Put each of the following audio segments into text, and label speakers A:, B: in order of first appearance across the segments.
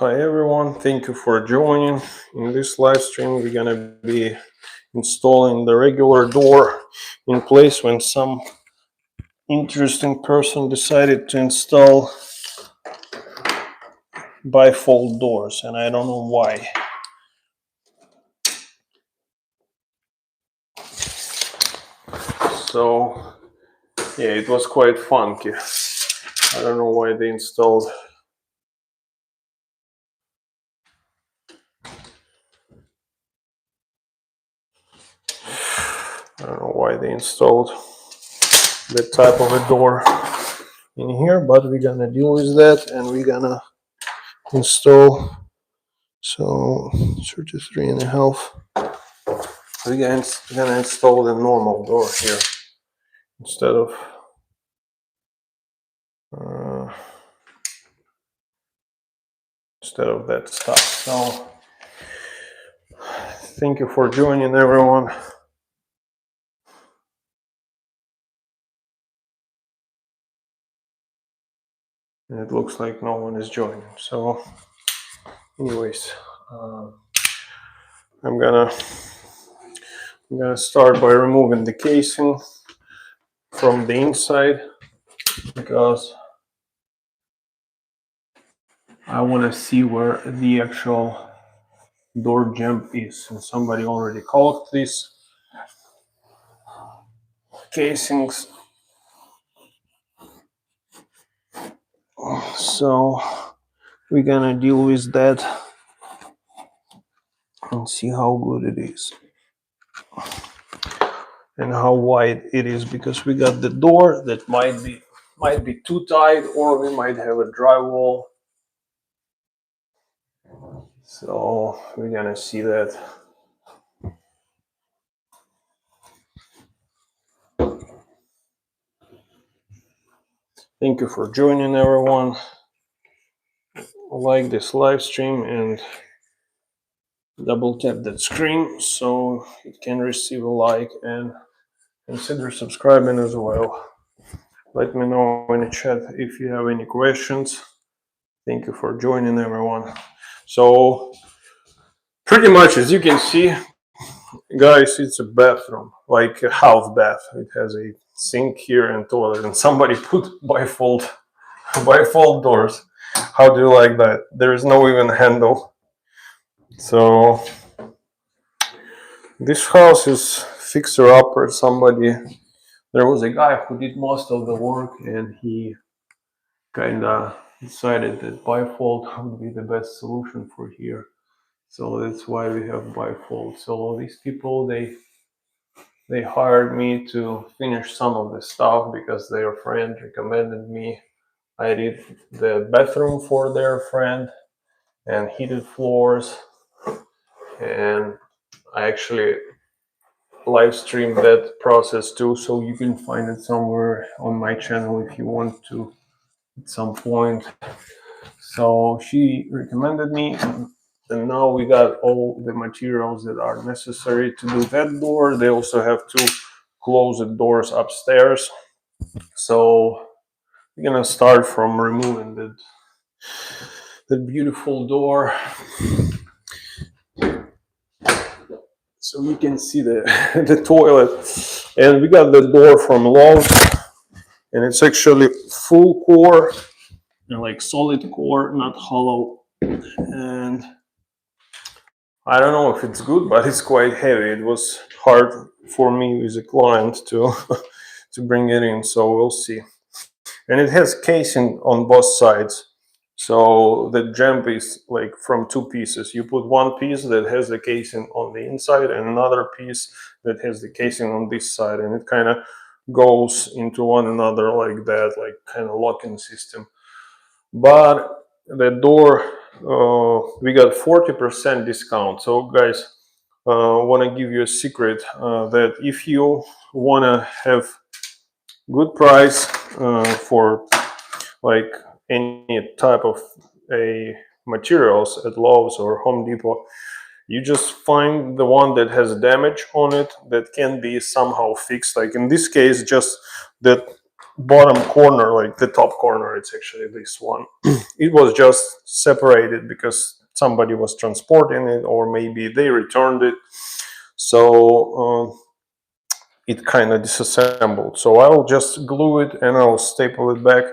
A: Hi everyone, thank you for joining. In this live stream we're gonna be installing the regular door in place when some interesting person decided to install bifold doors, and I don't know why. So yeah, it was quite funky. I don't know why they installed that type of a door in here, but we're gonna deal with that and we're gonna install 33.5. We're gonna install the normal door here instead of that stuff. So thank you for joining everyone. And it looks like no one is joining. So anyways, I'm gonna start by removing the casing from the inside because I want to see where the actual door jamb is. And somebody already caulked these casings, so we're gonna deal with that and see how good it is and how wide it is, because we got the door that might be too tight, or we might have a drywall. So we're gonna see that. Thank you for joining everyone. Like this live stream and double tap that screen so it can receive a like, and consider subscribing as well. Let me know in the chat if you have any questions. Thank you for joining everyone. So pretty much, as you can see, guys, it's a bathroom, like a half bath. It has a sink here and toilet, and somebody put bifold doors. How do you like that? There is no even handle. So this house is fixer upper. There was a guy who did most of the work, and he kind of decided that bifold would be the best solution for here. So that's why we have bifold. So these people, they hired me to finish some of the stuff because their friend recommended me. I did the bathroom for their friend and heated floors, and I actually live streamed that process too, so you can find it somewhere on my channel if you want to at some point. So she recommended me, and now we got all the materials that are necessary to do that door. They also have two closet doors upstairs. So we're gonna start from removing the beautiful door. So you can see the the toilet, and we got the door from Lowe's, and it's actually full core, like solid core, not hollow. And I don't know if it's good, but it's quite heavy. It was hard for me with a client to to bring it in, so we'll see. And it has casing on both sides, so the jamb is like from two pieces. You put one piece that has the casing on the inside and another piece that has the casing on this side, and it kind of goes into one another like that, like kind of locking system. But the door, we got 40% discount. So guys, want to give you a secret that if you want to have good price for like any type of a materials at Lowe's or Home Depot, you just find the one that has damage on it that can be somehow fixed. Like in this case, just that bottom corner, like the top corner, it's actually this one. It was just separated because somebody was transporting it, or maybe they returned it. So it kind of disassembled. So I'll just glue it and I'll staple it back.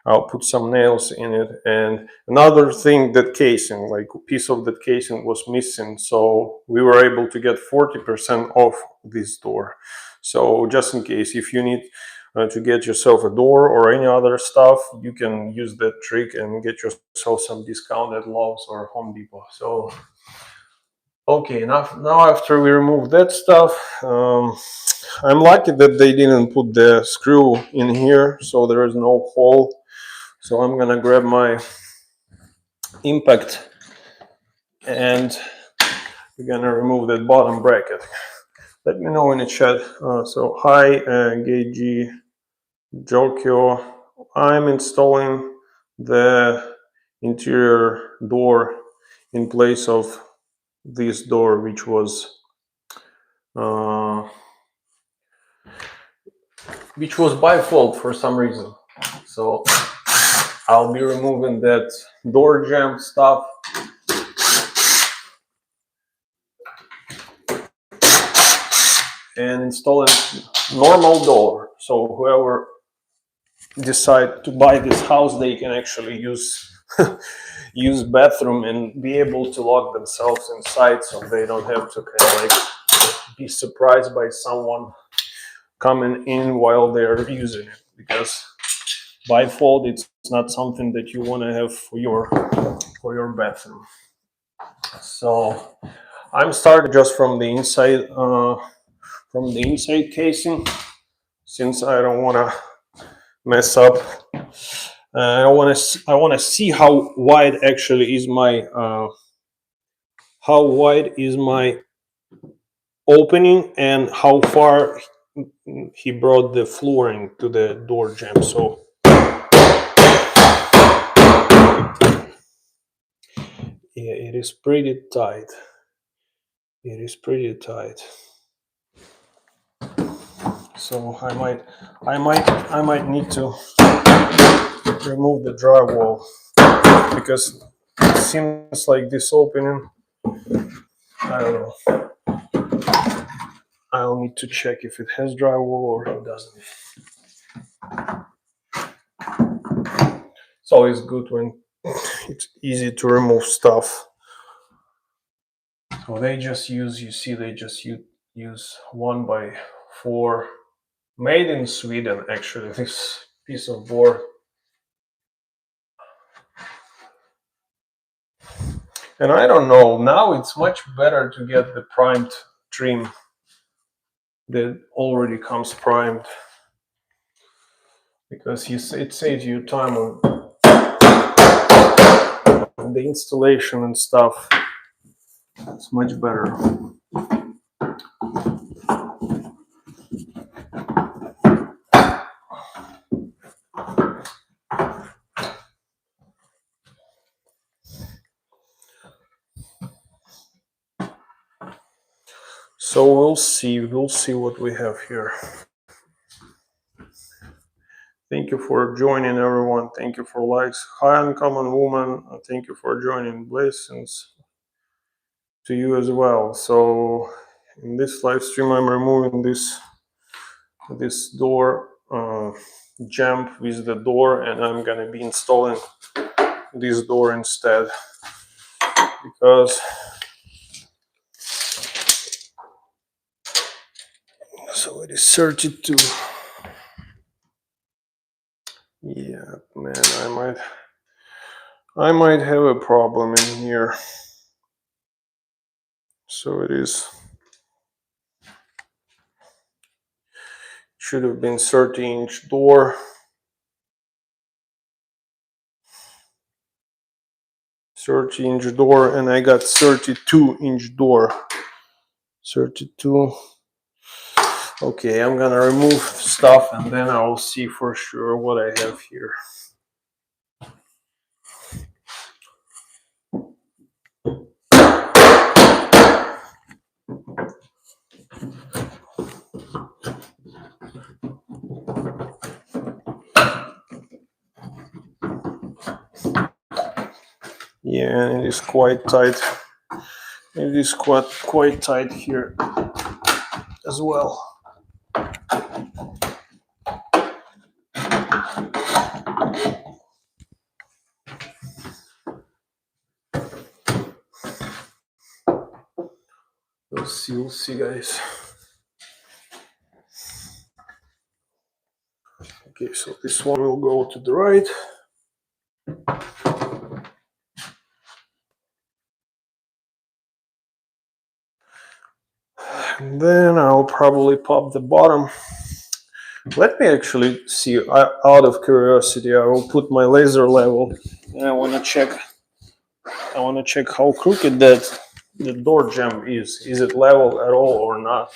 A: I'll put some nails in it. And another thing, that casing, like a piece of that casing was missing. So we were able to get 40% off this door. So just in case, if you need to get yourself a door or any other stuff, you can use that trick and get yourself some discount at Lowe's or Home Depot. So okay, now after we remove that stuff, I'm lucky that they didn't put the screw in here, so there is no hole. So I'm gonna grab my impact and we're gonna remove that bottom bracket. Let me know in the chat. So hi, Geiji Jokyo. I'm installing the interior door in place of this door, which was bifold for some reason. So I'll be removing that door jamb stuff. And installing normal door. So whoever decide to buy this house, they can actually use use bathroom and be able to lock themselves inside, so they don't have to kind of like be surprised by someone coming in while they're using it, because bifold, it's not something that you want to have for your bathroom. So I'm starting just from the inside casing, since I don't want to mess up. I want to see how wide actually is my opening and how far he brought the flooring to the door jamb. So yeah, it is pretty tight. It is pretty tight. So I might need to remove the drywall, because it seems like this opening, I don't know. I'll need to check if it has drywall or it doesn't. It's always good when it's easy to remove stuff. So they just use, use 1x4, made in Sweden actually, this piece of board. And I don't know, now it's much better to get the primed trim that already comes primed, because it saves you time on the installation and stuff. It's much better. So we'll see what we have here. Thank you for joining, everyone. Thank you for likes. Hi, Uncommon Woman. Thank you for joining. Blessings to you as well. So in this live stream, I'm removing this door jamb with the door, and I'm gonna be installing this door instead, because so it is 32. Yeah, man, I might have a problem in here. So it is, should have been 30-inch door. 30-inch door, and I got 32-inch door. 32. Okay, I'm gonna remove stuff and then I'll see for sure what I have here. Yeah, it is quite tight. It is quite tight here as well. We'll see, guys. Okay, so this one will go to the right. And then I'll probably pop the bottom. Let me actually see, out of curiosity, I will put my laser level and I want to check how crooked that the door jamb is. Is it level at all or not?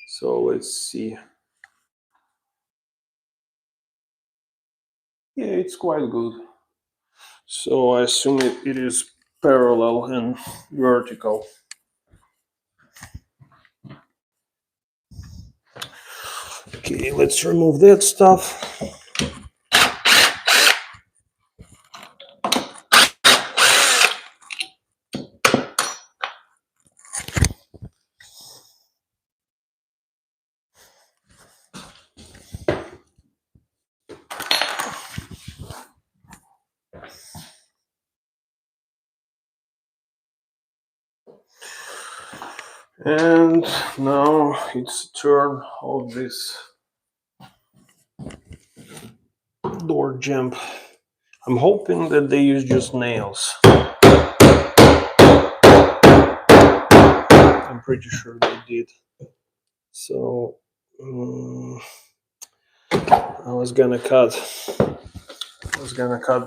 A: So let's see. Yeah, it's quite good. So I assume it is parallel and vertical. Okay, let's remove that stuff. And now it's the turn of this door jamb. I'm hoping that they use just nails. I'm pretty sure they did. So I was gonna cut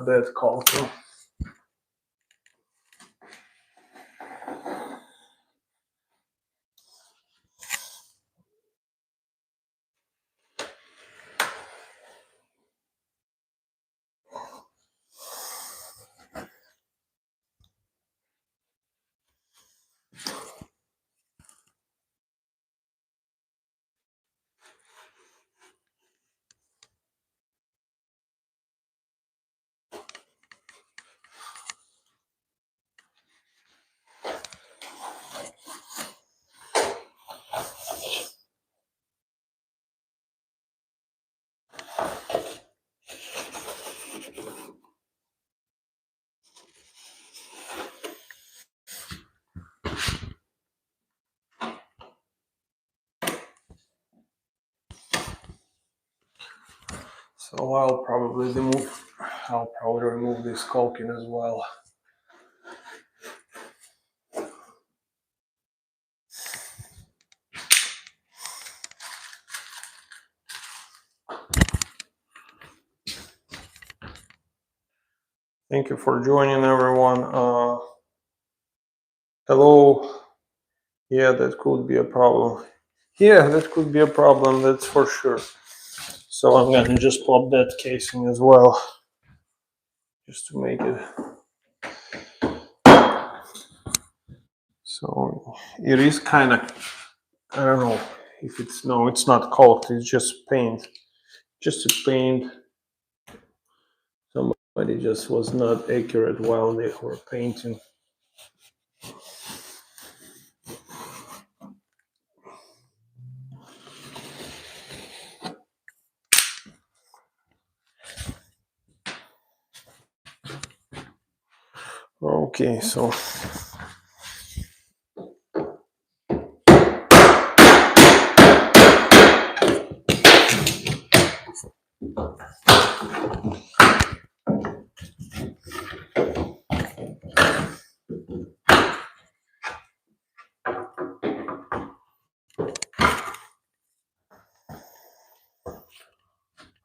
A: that caulking. So I'll probably remove this caulking as well. Thank you for joining, everyone. Hello. Yeah, that could be a problem. Yeah, that could be a problem, that's for sure. So I'm gonna just pop that casing as well, just to make it. So it is kind of, I don't know if it's, no, it's not caulked, it's just paint. Just a paint. Somebody just was not accurate while they were painting. Okay, so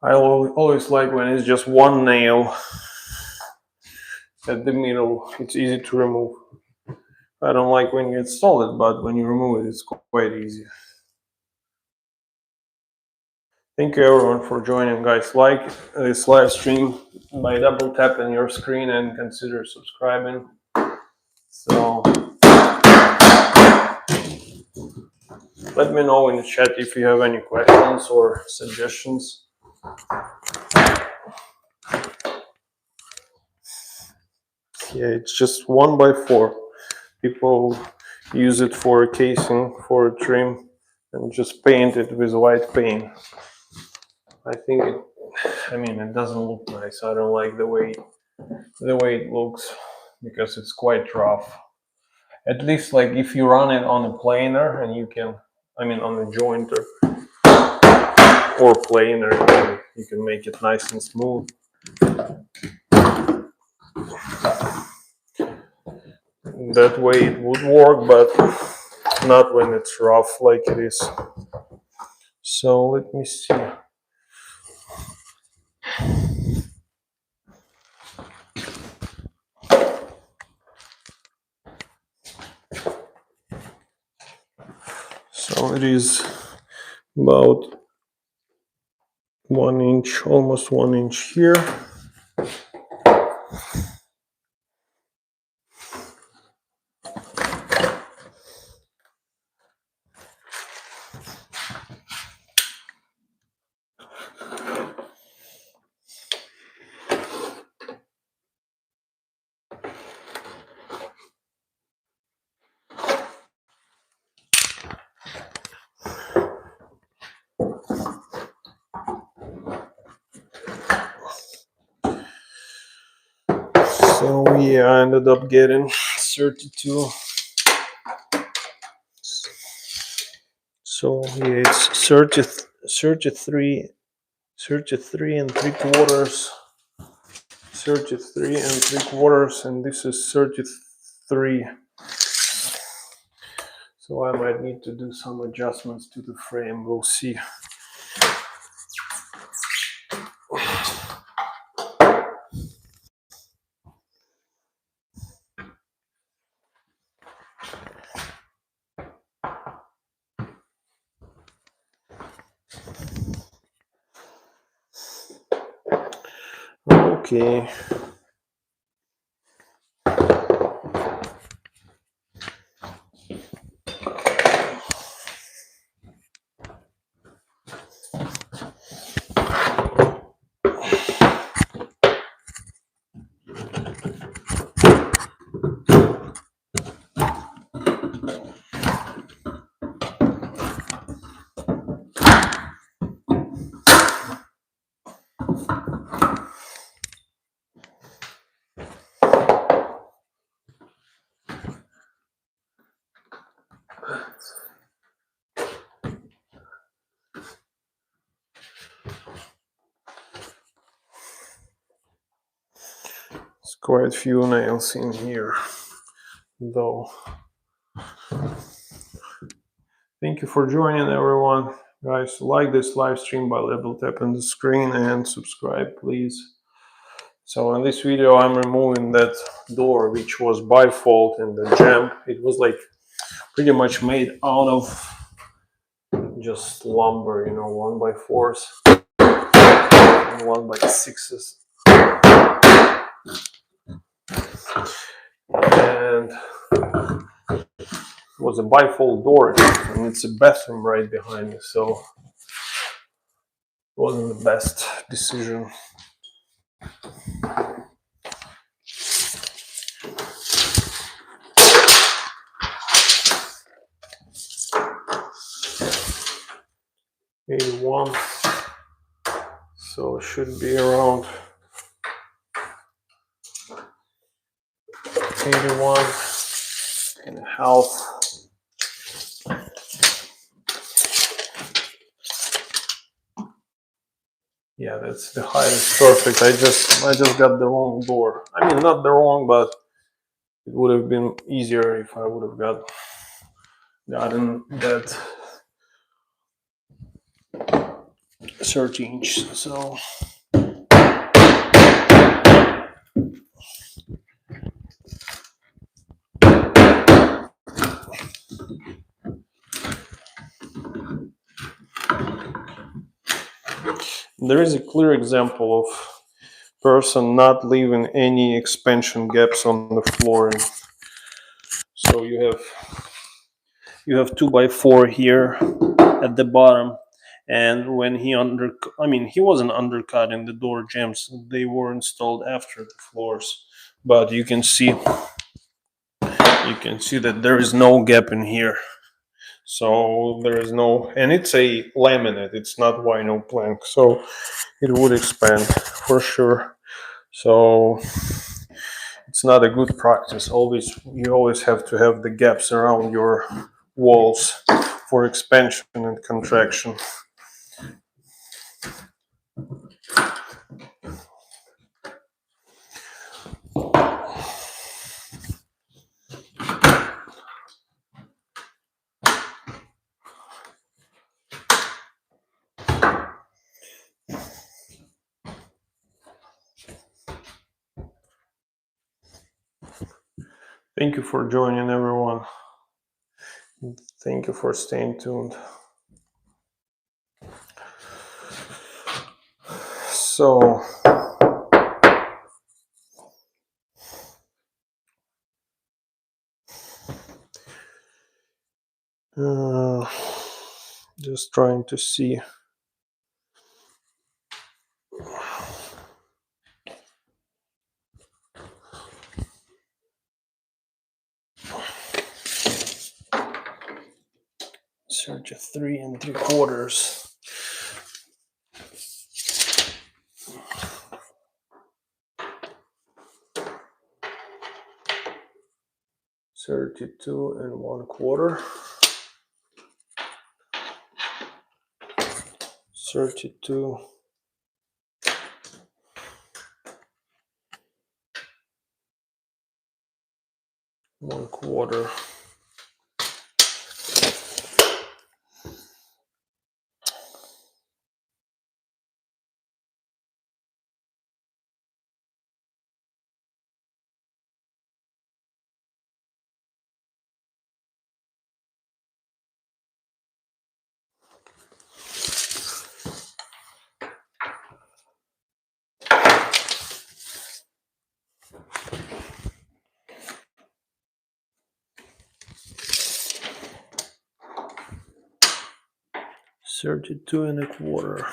A: I always like when it's just one nail at the middle. It's easy to remove. I don't like when it's solid, but when you remove it, it's quite easy. Thank you everyone for joining, guys. Like this live stream by double tapping your screen and consider subscribing. So let me know in the chat if you have any questions or suggestions. Yeah, it's just 1x4. People use it for a casing, for a trim, and just paint it with white paint. I think it doesn't look nice. I don't like the way it looks because it's quite rough. At least like if you run it on a planer and you can, on a jointer or planer, you can make it nice and smooth. That way it would work, but not when it's rough like it is. So let me see. So it is about 1 inch, almost 1 inch here. So yeah, I ended up getting 32. So yeah, it's 33 and 3/4, 33 and 3/4, and this is 33. So I might need to do some adjustments to the frame. We'll see. Okay. There's quite a few nails in here, though. Thank you for joining, everyone. Guys, like this live stream by double tapping the screen and subscribe, please. So in this video, I'm removing that door, which was bifold in the jamb. It was like pretty much made out of just lumber, 1x4s and 1x6s. And it was a bifold door, and it's a bathroom right behind me, so it wasn't the best decision. '81, so it should be around 81 and a half. Yeah, that's the height is perfect. I just got the wrong door. Not the wrong, but it would have been easier if I would have gotten that 30 inch. So there is a clear example of person not leaving any expansion gaps on the flooring. So you have 2x4 here at the bottom, and when he wasn't undercutting the door jambs. They were installed after the floors, but you can see that there is no gap in here. So there is no, and it's a laminate, it's not vinyl plank, so it would expand for sure. So it's not a good practice. You always have to have the gaps around your walls for expansion and contraction. Thank you for joining, everyone. Thank you for staying tuned. So just trying to see. Search a 3 3/4. $32 1/4. 32. One quarter. $32 1/4.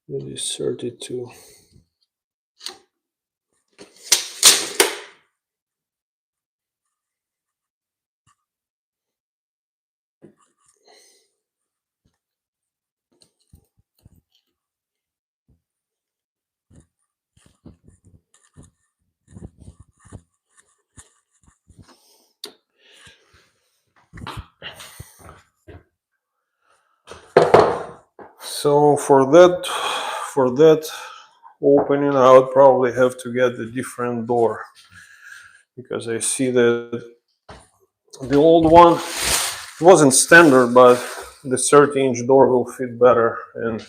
A: It is 32. So for that opening, I would probably have to get a different door, because I see that the old one wasn't standard, but the 30-inch door will fit better, and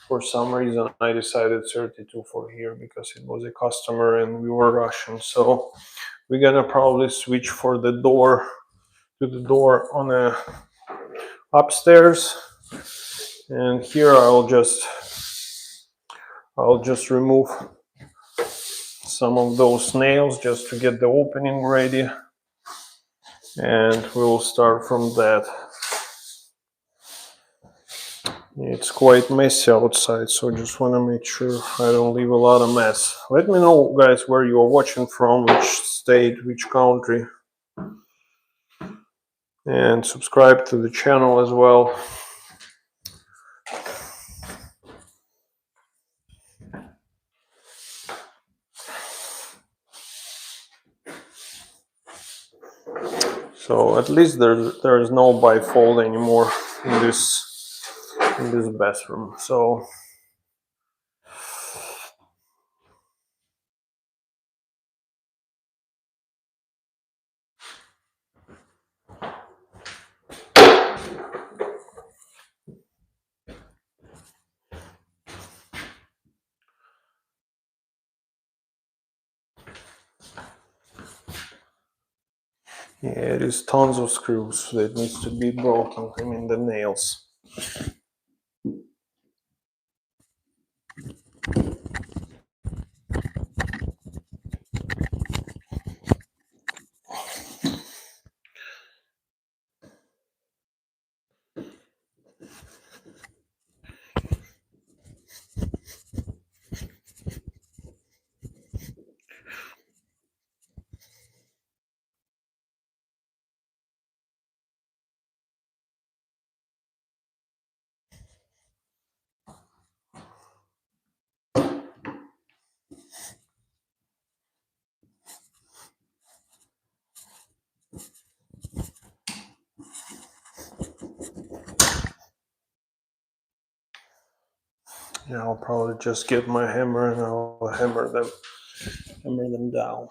A: for some reason I decided 32 for here because it was a customer and we were rushing. So we're gonna probably switch for the door to the door on a upstairs, and here I'll just remove some of those nails just to get the opening ready, and we'll start from that. It's quite messy outside, so just want to make sure I don't leave a lot of mess. Let me know, guys, where you're watching from, which state, which country, and subscribe to the channel as well. So at least there is no bifold anymore in this bathroom. So yeah, it is tons of screws that needs to be broken. I mean the nails. Yeah, I'll probably just get my hammer and I'll hammer them down.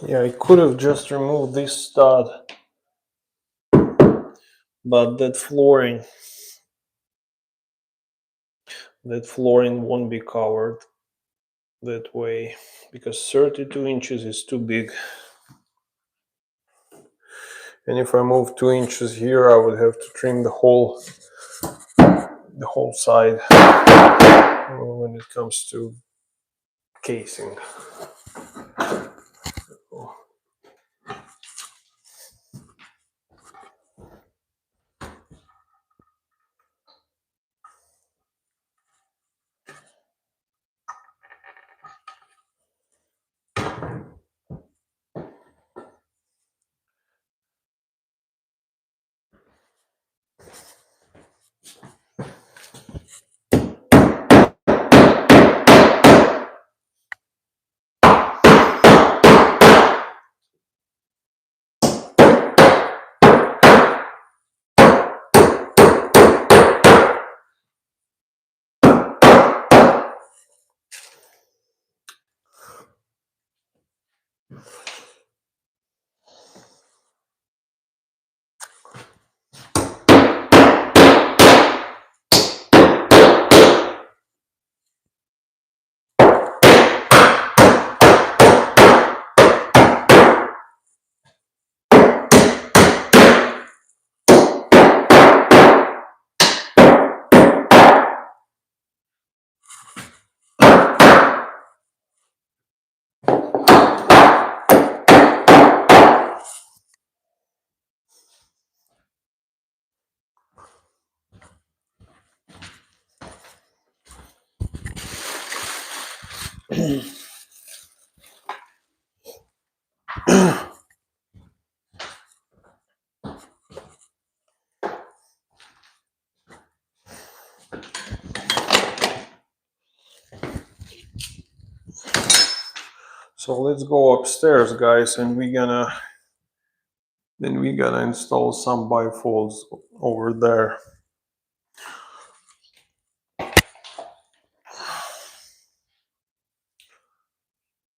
A: Yeah, I could have just removed this stud, but that flooring won't be covered that way because 32 inches is too big. And if I move 2 inches here, I would have to trim the whole side when it comes to casing. So let's go upstairs, guys, and we're gonna install some bifolds over there.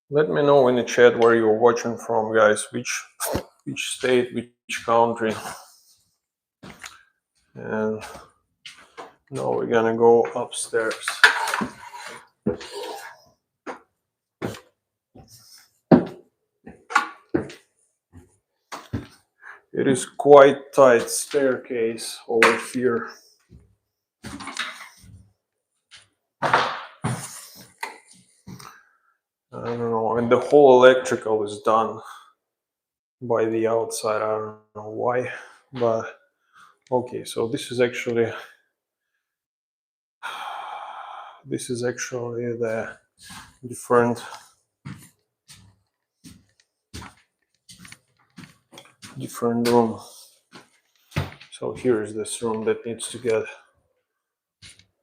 A: Let me know in the chat where you're watching from, guys, which state, which country. And now we're gonna go upstairs. It is quite tight staircase over here. I don't know, and the whole electrical is done by the outside. I don't know why, but okay. So this is actually the different room. So here is this room that needs to get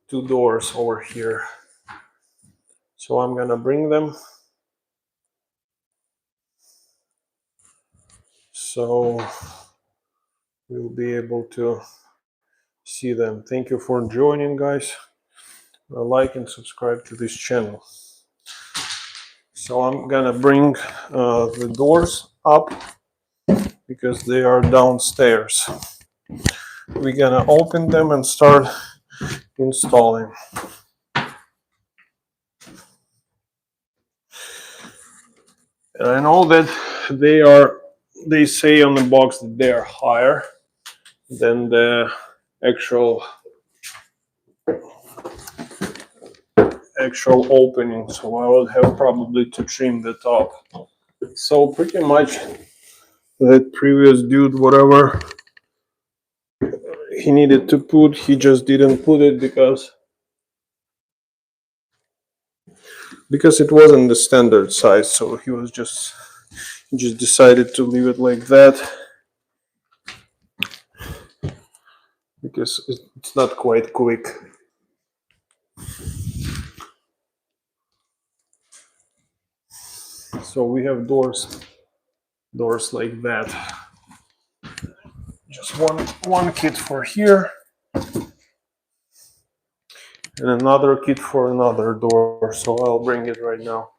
A: 2 doors over here. So I'm gonna bring them so we'll be able to see them. Thank you for joining, guys. Like and subscribe to this channel. So I'm gonna bring the doors up because they are downstairs. We're gonna open them and start installing. And I know that they say on the box that they are higher than the actual opening, so I will have probably to trim the top. So pretty much that previous dude, whatever he needed to put, he just didn't put it because it wasn't the standard size, so he just decided to leave it like that because it's not quite quick. So we have doors like that. Just one kit for here and another kit for another door, so I'll bring it right now.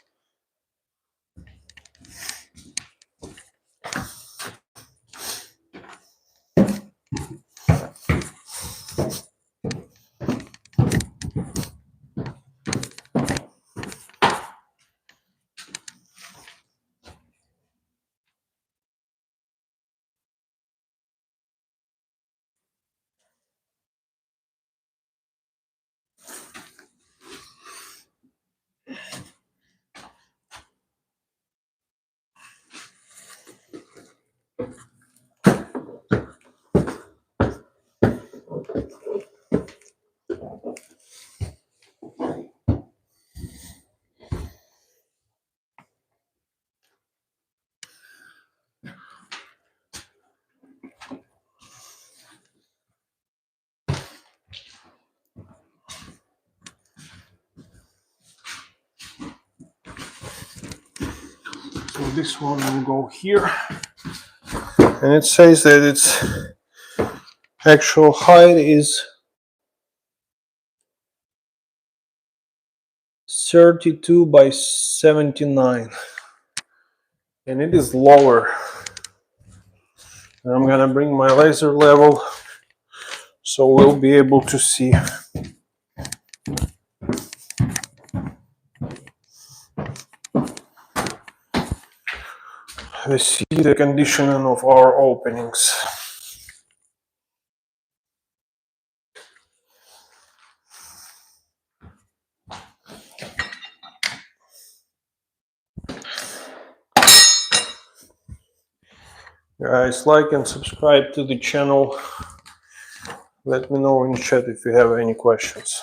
A: So this one will go here, and it says that its actual height is 32 by 79, and it is lower. And I'm gonna bring my laser level so we'll be able to see. Let's see the condition of our openings. Guys, like and subscribe to the channel. Let me know in chat if you have any questions.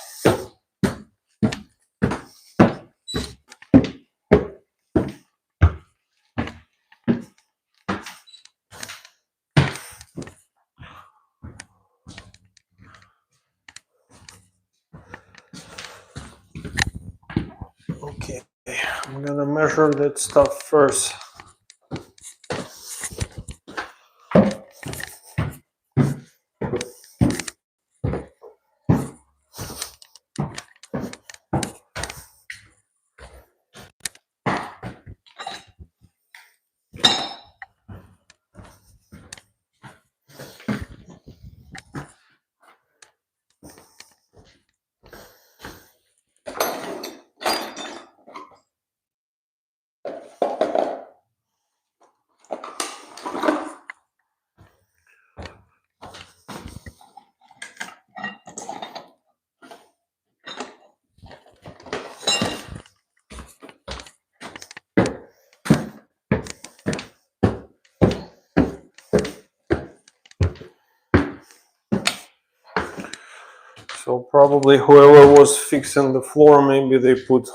A: Okay, I'm gonna measure that stuff first. So probably whoever was fixing the floor, maybe they put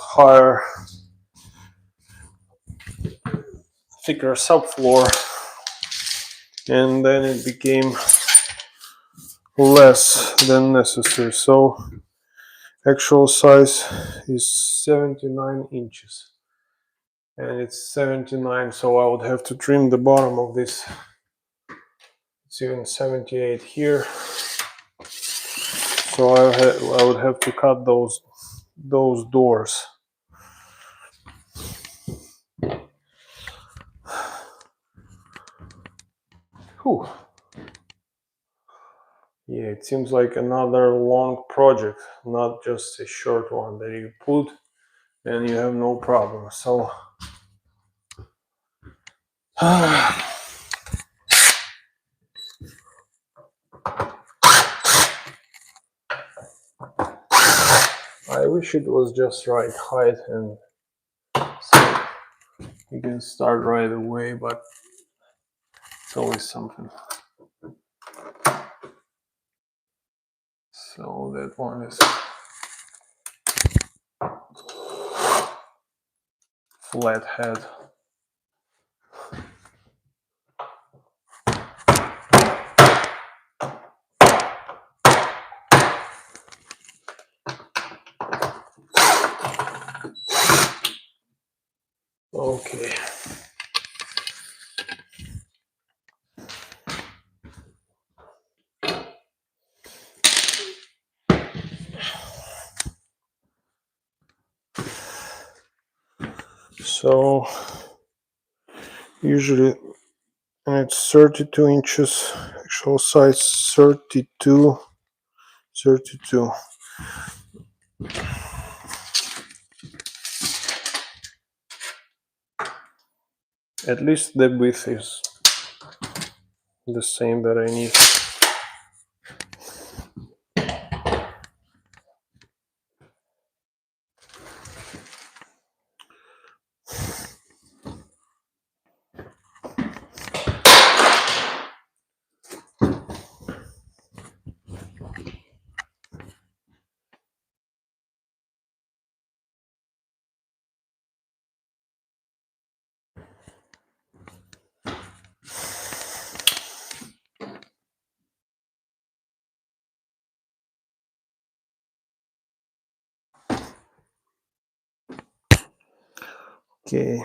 A: thicker subfloor, and then it became less than necessary. So actual size is 79 inches, and it's 79, so I would have to trim the bottom of this Still 78 here. So I would have to cut those doors. Whew. Yeah, it seems like another long project, not just a short one that you put and you have no problem. So I wish it was just right height and so you can start right away, but it's always something. So that one is flat head. Okay. So usually, and it's 32 inches, actual size 32. At least the width is the same that I need. Okay.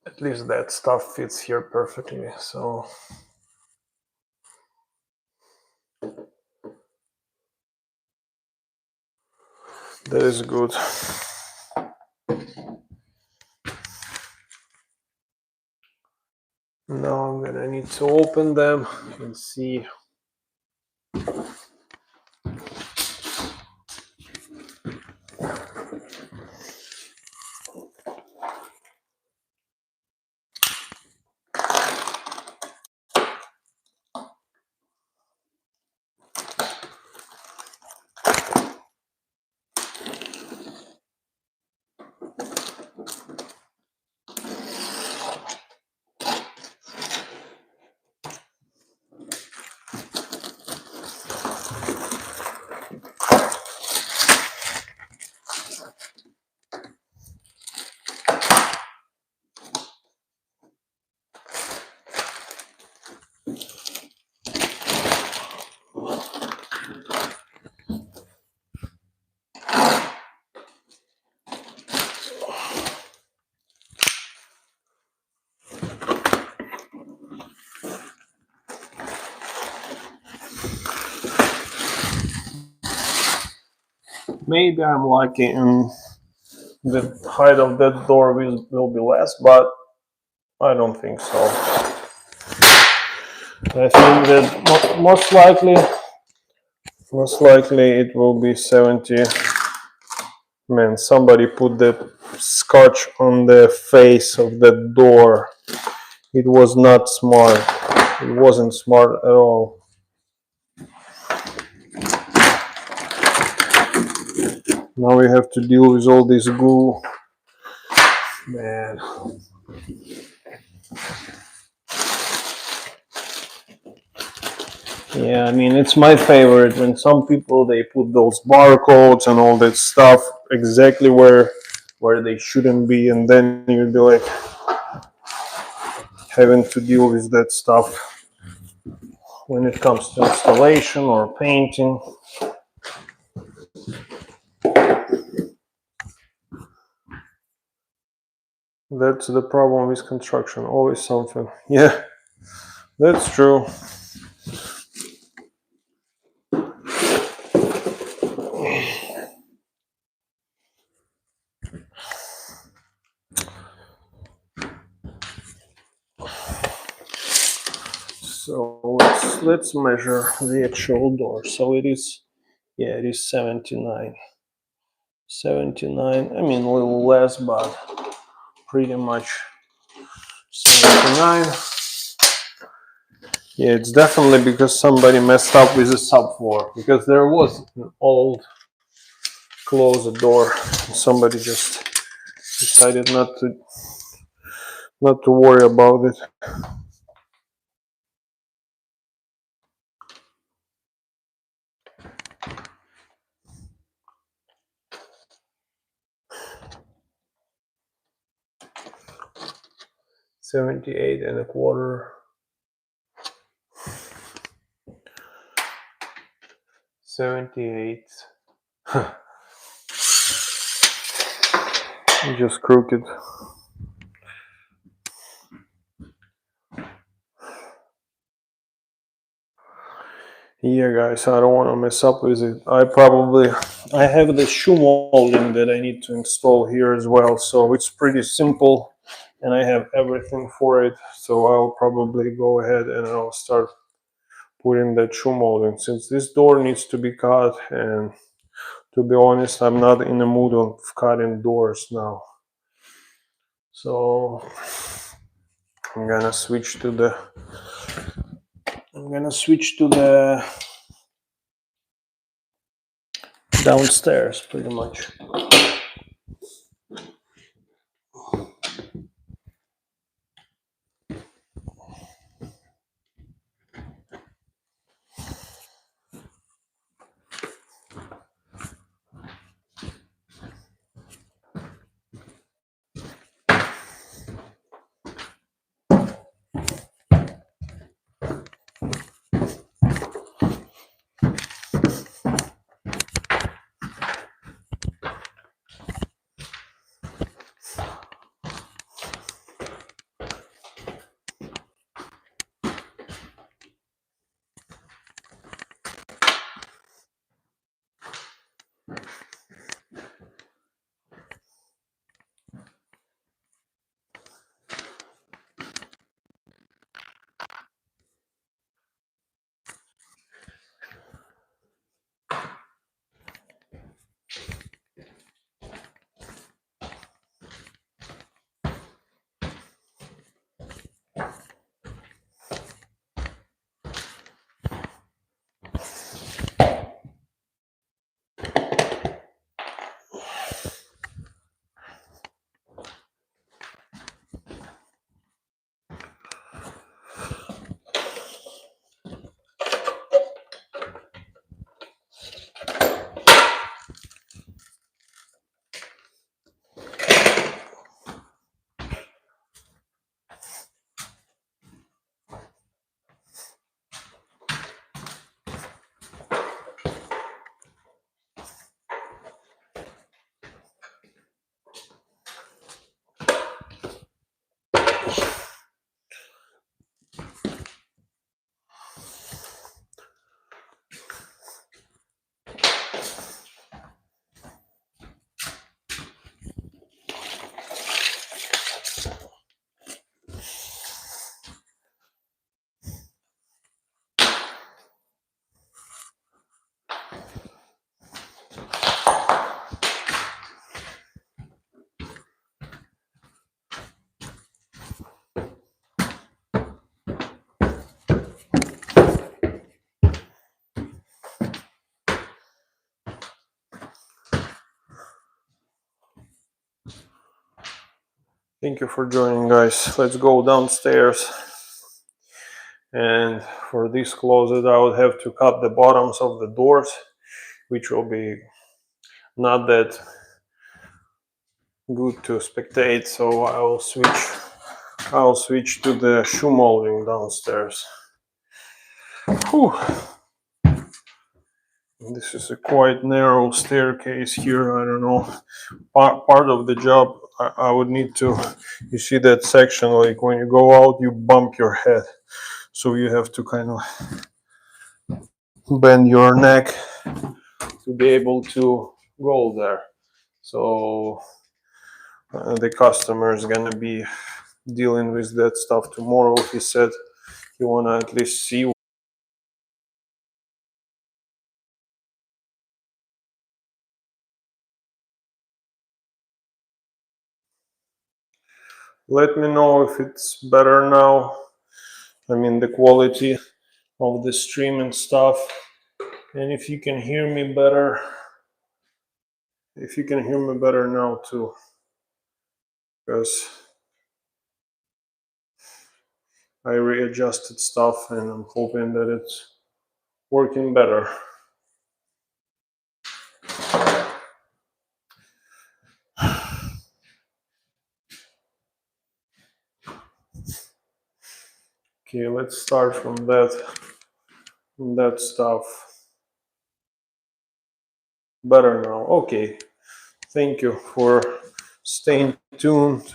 A: At least that stuff fits here perfectly, so that is good. Now I'm gonna need to open them and see. Maybe I'm lucky and the height of that door will be less, but I don't think so. I think that most likely it will be 70. Man, somebody put the scotch on the face of the door. It was not smart. It wasn't smart at all. Now we have to deal with all this glue. Man. Yeah, I mean, it's my favorite when some people they put those barcodes and all that stuff exactly where they shouldn't be, and then you'd be like having to deal with that stuff when it comes to installation or painting. That's the problem with construction, always something. Yeah, that's true. So let's measure the actual door. So it is, yeah, it is 79. 79, I mean a little less, but pretty much 79. Yeah, it's definitely because somebody messed up with the subfloor, because there was an old closet door. Somebody just decided not to worry about it. $78 and a quarter. 78. Just crooked. Yeah, guys, I don't want to mess up with it. I have the shoe molding that I need to install here as well, so it's pretty simple, and I have everything for it. So I'll probably go ahead and I'll start putting that shoe molding, since this door needs to be cut, and to be honest, I'm not in the mood of cutting doors now. So I'm gonna switch to the downstairs pretty much. Thank you for joining, guys. Let's go downstairs And for this closet, I would have to cut the bottoms of the doors, which will be not that good to spectate. So I'll switch to the shoe molding downstairs. Whew. This is a quite narrow staircase here. I don't know. Part of the job I would need to, you see that section, like when you go out, you bump your head. So you have to kind of bend your neck to be able to go there. So the customer is gonna be dealing with that stuff tomorrow. He said he wanna at least see. Let me know if it's better now. I mean, the quality of the stream and stuff. And if you can hear me better, if you can hear me better now too, because I readjusted stuff and I'm hoping that it's working better. Okay, let's start from that stuff. Better now. Okay. Thank you for staying tuned.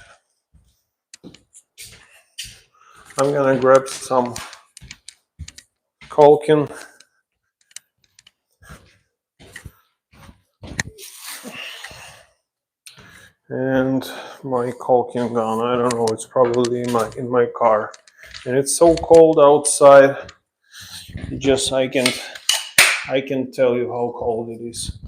A: I'm gonna grab some caulking. And my caulking gun. I don't know, it's probably in my car. And it's so cold outside. Just I can tell you how cold it is.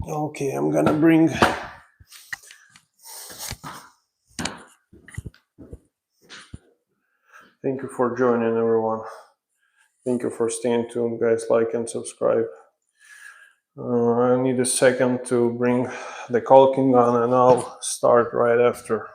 A: Okay, I'm gonna bring. Thank you for joining, everyone. Thank you for staying tuned, guys. Like and subscribe. I need a second to bring the caulking gun and I'll start right after.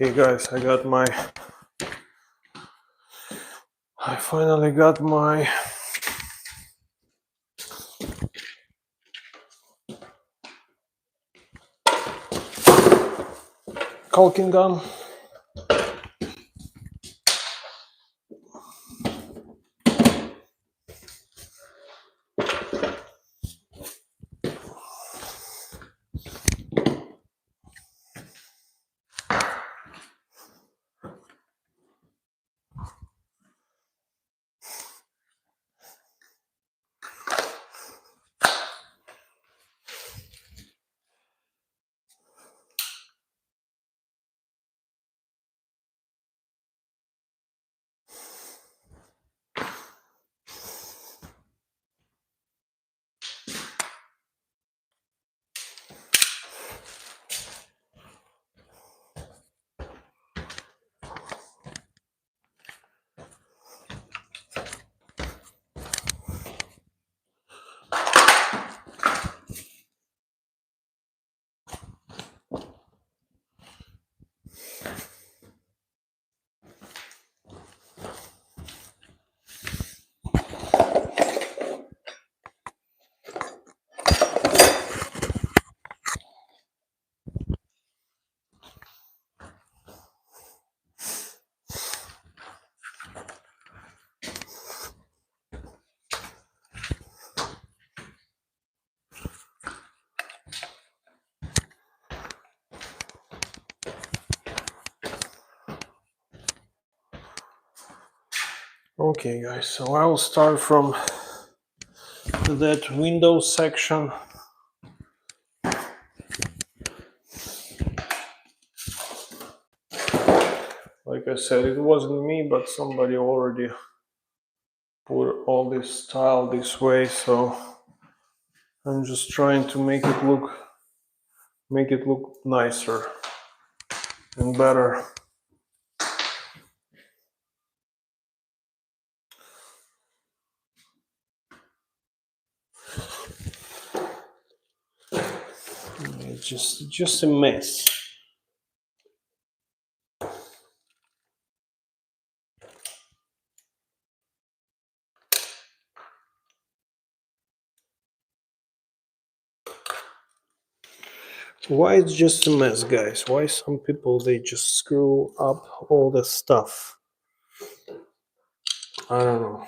A: Okay guys, I finally got my caulking gun. Okay guys, so I will start from that window section. Like I said, it wasn't me, but somebody already put all this tile this way, so I'm just trying to make it look nicer and better. It's just a mess. Why it's just a mess, guys? Why some people they just screw up all the stuff? I don't know.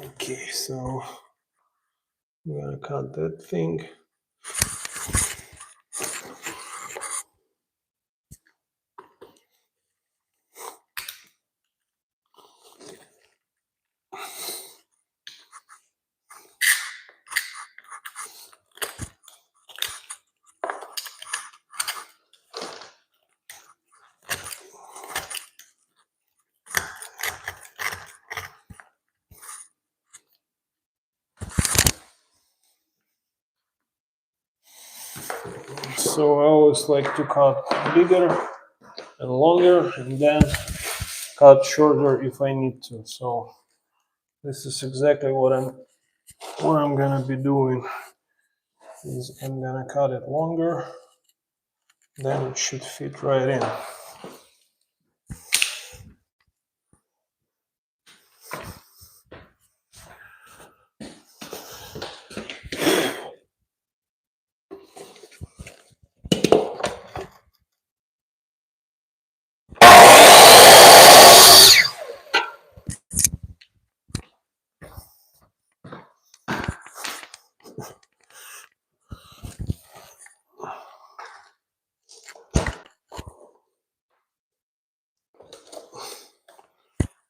A: Okay, so I'm gonna cut that thing. So I always like to cut bigger and longer, and then cut shorter if I need to. So this is exactly what I'm gonna be doing. Is I'm gonna cut it longer, then it should fit right in.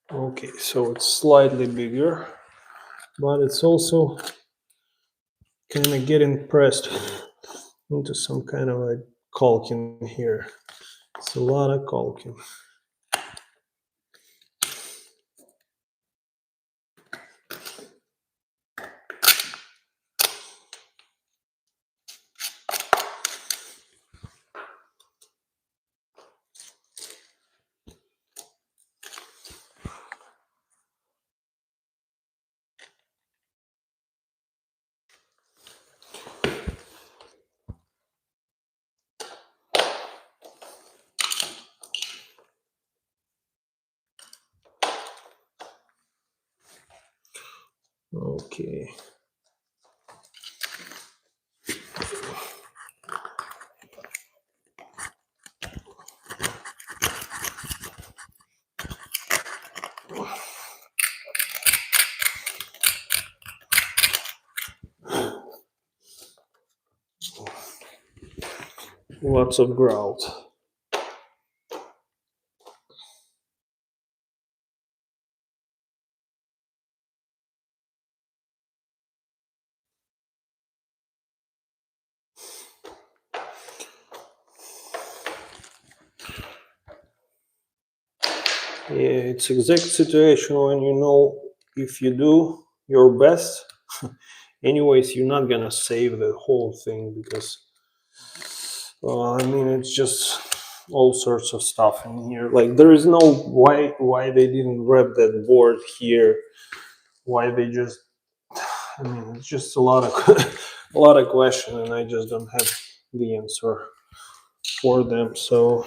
A: Okay, so it's slightly bigger, but it's also kind of getting pressed into some kind of a caulking here. It's a lot of caulking. Okay. Lots of grout. Yeah, it's exact situation when you know if you do your best, anyways, you're not gonna save the whole thing because, I mean, it's just all sorts of stuff in here. Like there is no why they didn't wrap that board here. Why they just, I mean, it's just a lot of a lot of question, and I just don't have the answer for them. So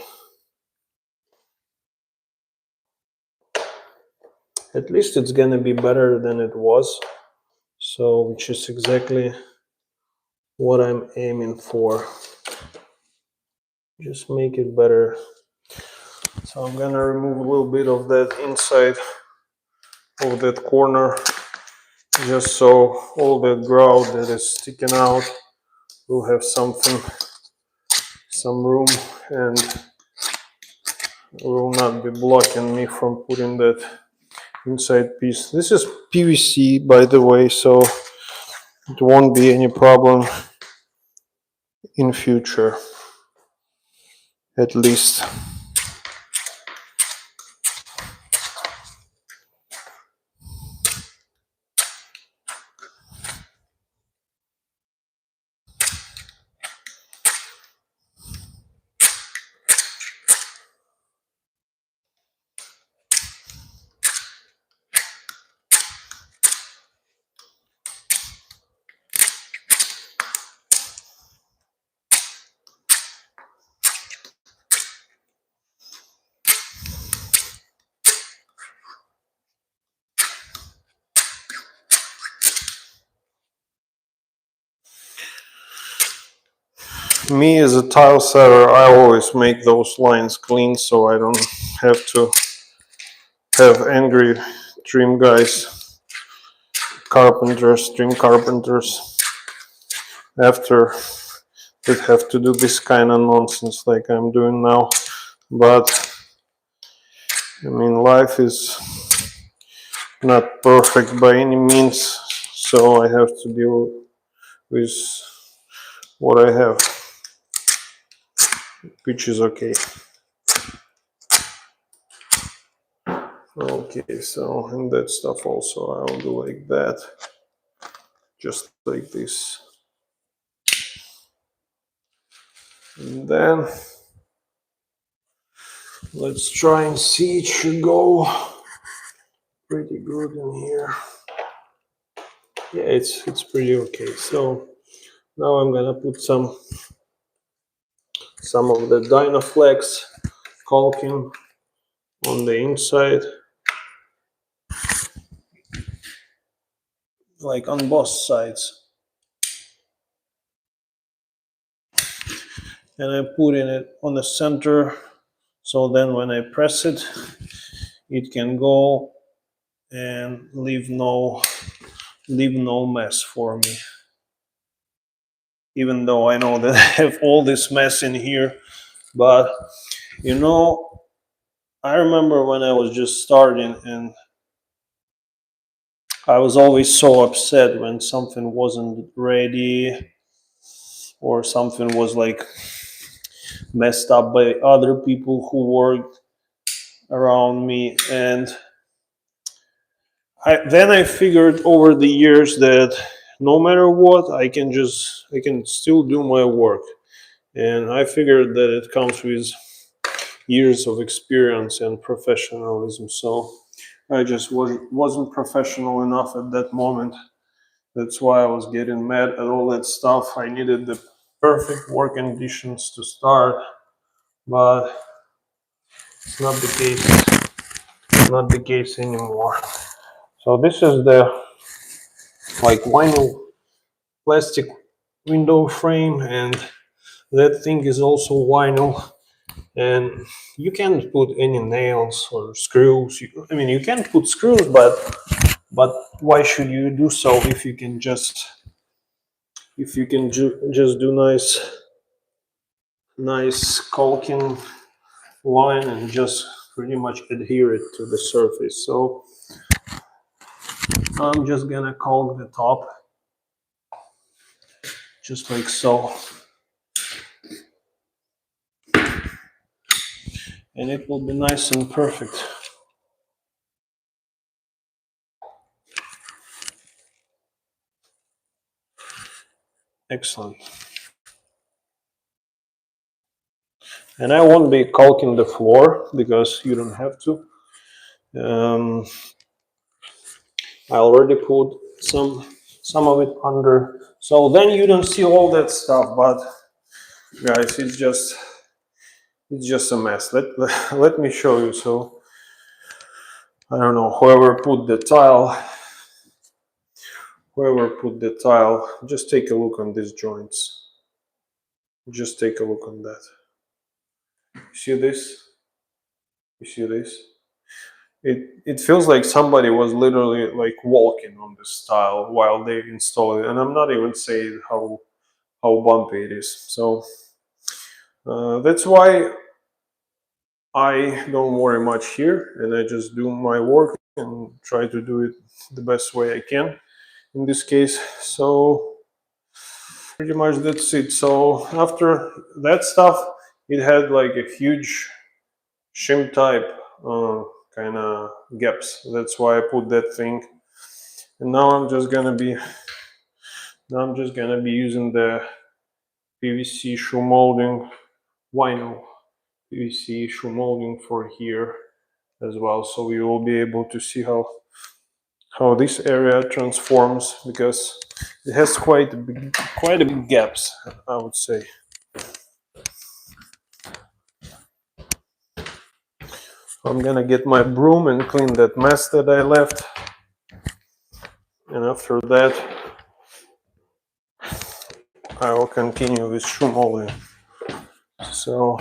A: at least it's gonna be better than it was. So which is exactly what I'm aiming for. Just make it better. So I'm gonna remove a little bit of that inside of that corner, just so all the grout that is sticking out will have something, some room, and will not be blocking me from putting that inside piece. This is PVC, by the way, so it won't be any problem in future, at least. Me as a tile setter, I always make those lines clean so I don't have to have angry trim guys, carpenters, trim carpenters after that have to do this kind of nonsense like I'm doing now. But I mean, life is not perfect by any means, so I have to deal with what I have, which is okay. Okay, so and that stuff also I'll do like that, just like this. And then let's try and see, it should go pretty good in here. Yeah, it's pretty okay. So now I'm gonna put some of the Dynaflex caulking on the inside, like on both sides. And I'm putting it on the center, so then when I press it, it can go and leave no mess for me. Even though I know that I have all this mess in here, but you know, I remember when I was just starting, and I was always so upset when something wasn't ready or something was like messed up by other people who worked around me. And then I figured over the years that no matter what, I can still do my work. And I figured that it comes with years of experience and professionalism. So I just wasn't professional enough at that moment. That's why I was getting mad at all that stuff. I needed the perfect work conditions to start, but it's not the case. Not the case anymore. So this is the like vinyl plastic window frame, and that thing is also vinyl. And you can't put any nails or screws. I mean, you can put screws, but why should you do so if you can just do nice caulking line and just pretty much adhere it to the surface. So I'm just gonna caulk the top just like so, and it will be nice and perfect. Excellent. And I won't be caulking the floor because you don't have to. I already put some of it under, so then you don't see all that stuff. But guys, it's just a mess. Let me show you. So I don't know, whoever put the tile, just take a look on these joints. Just take a look on that. You see this? You see this? It feels like somebody was literally like walking on this tile while they install it, and I'm not even saying how bumpy it is. So that's why I don't worry much here, and I just do my work and try to do it the best way I can in this case. So pretty much that's it. So after that stuff, it had like a huge shim type kind of gaps. That's why I put that thing. And now I'm just gonna be using the PVC shoe molding, vinyl PVC shoe molding for here as well. So we will be able to see how this area transforms, because it has quite a big gaps, I would say. I'm gonna get my broom and clean that mess that I left, and after that I will continue with shoe molding. So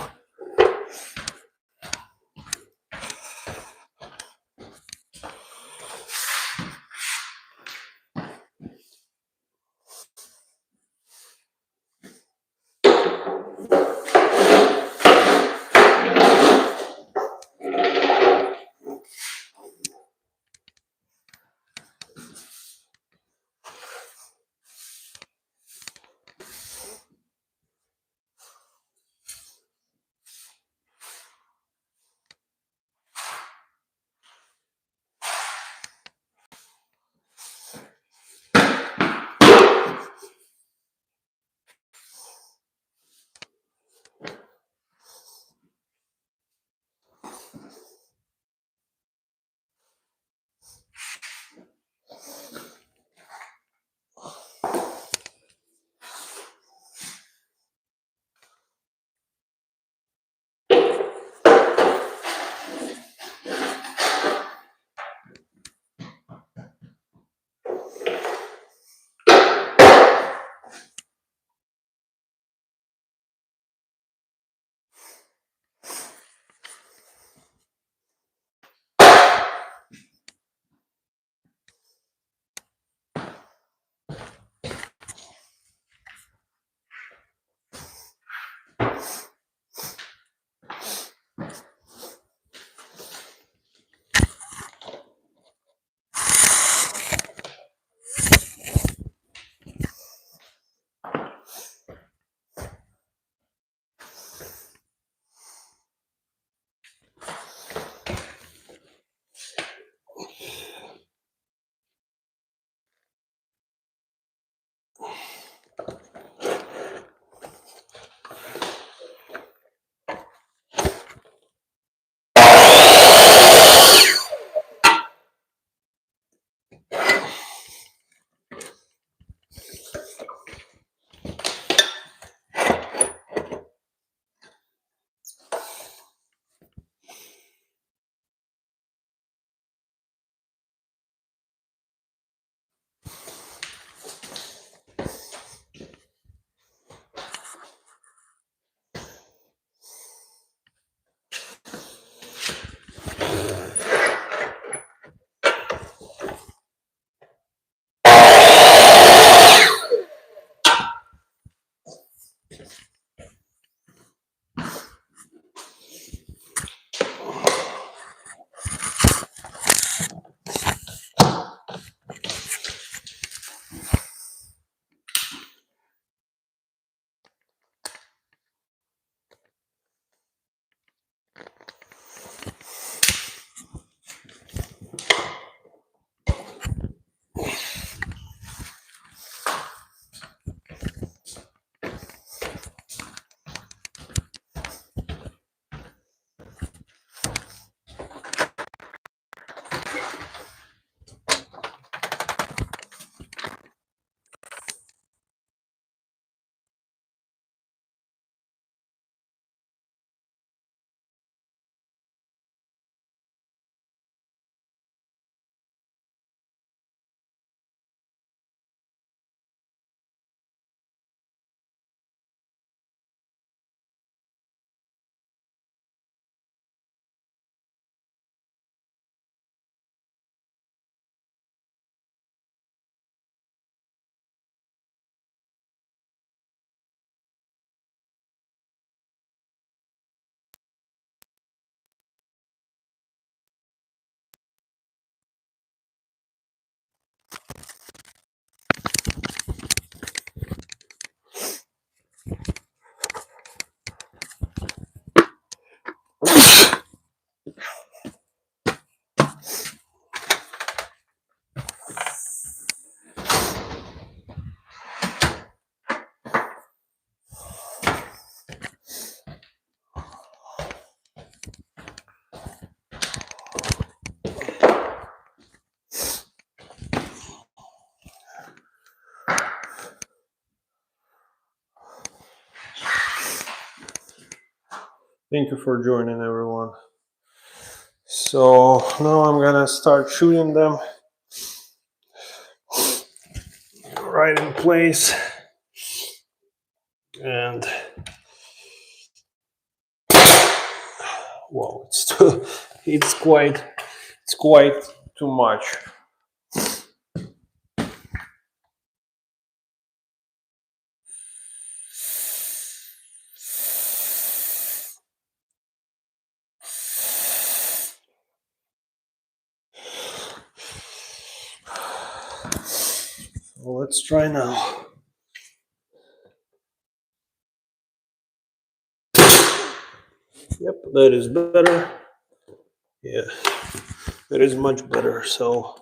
A: Thank you for joining, everyone. So now I'm gonna start shooting them right in place, and well, it's quite too much. So let's try now. Yep, that is better. Yeah, that is much better. So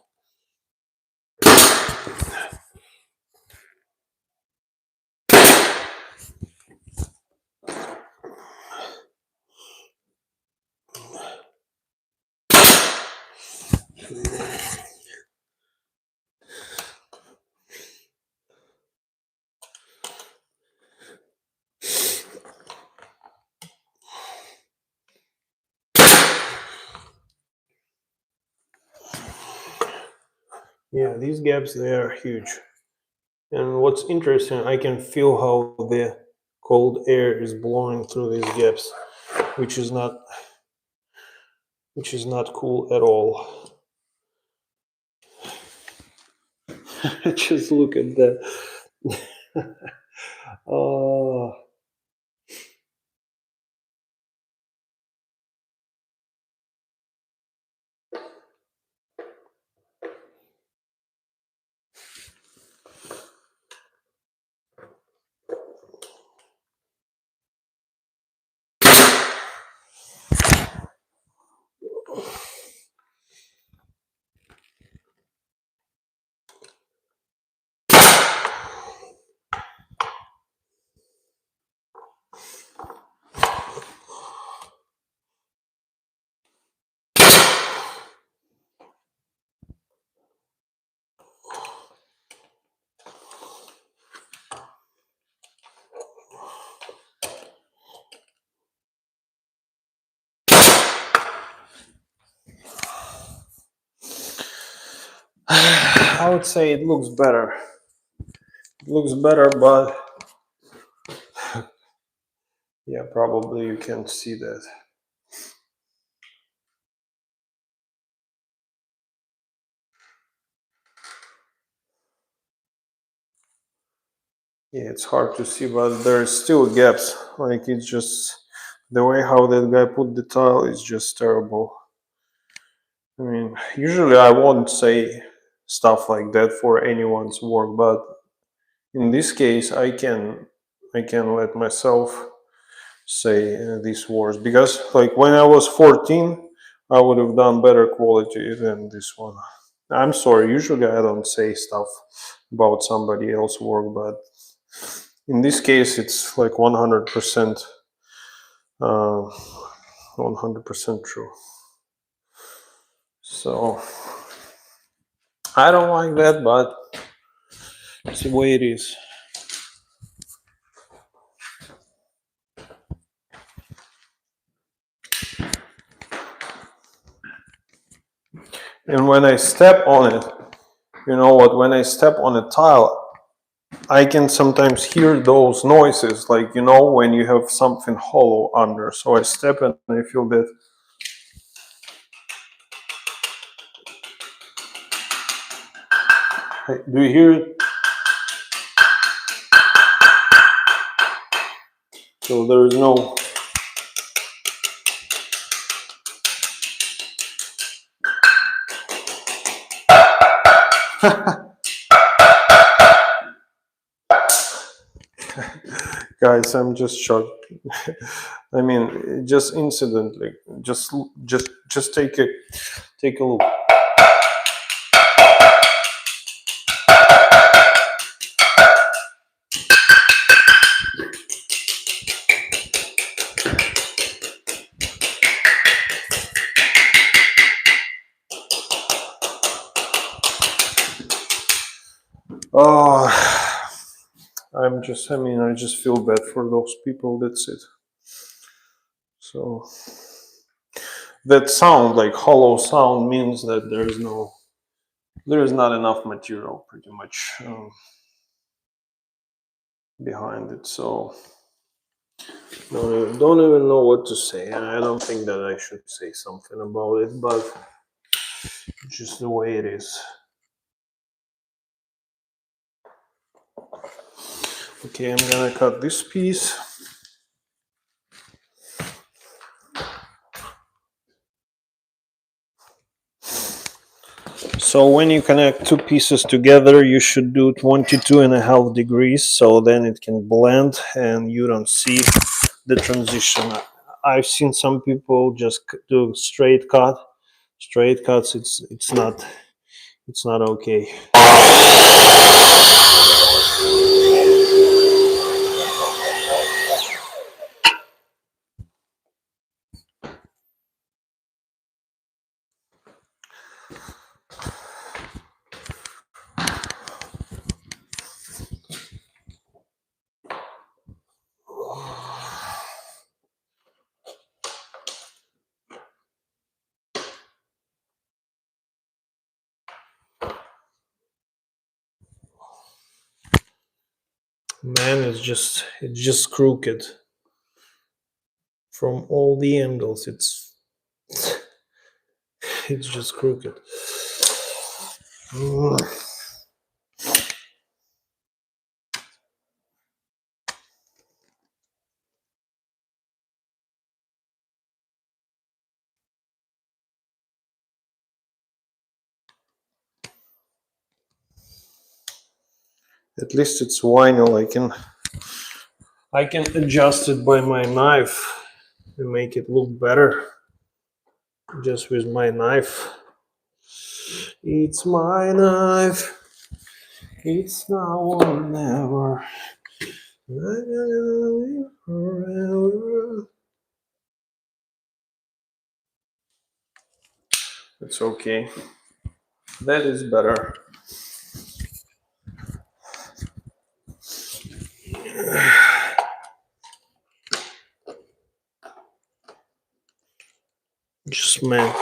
A: yeah, these gaps, they are huge. And what's interesting, I can feel how the cold air is blowing through these gaps, which is not cool at all. Just look at that. Oh. I would say it looks better. It looks better, but yeah, probably you can see that. Yeah, it's hard to see, but there's still gaps. Like, it's just the way how that guy put the tile is just terrible. I mean, usually I won't say stuff like that for anyone's work, but in this case, I can let myself say these words, because like when I was 14, I would have done better quality than this one. I'm sorry. Usually I don't say stuff about somebody else's work, but in this case, it's like 100%, 100% true. So I don't like that, but it's the way it is. And when I step on it, you know what? When I step on a tile, I can sometimes hear those noises, like, you know, when you have something hollow under. So I step and I feel that. Hey, do you hear it? So there is no. Guys, I'm just shocked. I mean, just incidentally, just take a look. Oh, I mean, I just feel bad for those people. That's it. So that sound, like hollow sound, means that there is not enough material, pretty much, behind it. So don't even know what to say. I don't think that I should say something about it, but just the way it is. Okay, I'm gonna cut this piece. So when you connect two pieces together, you should do 22.5 degrees, so then it can blend and you don't see the transition. I've seen some people just do straight cut. Straight cuts, it's not okay. Man, it's just crooked from all the angles. It's just crooked. At least it's vinyl. I can adjust it by my knife and make it look better just with my knife. It's my knife. It's now or never. I'm gonna live forever. It's okay. That is better. Just man,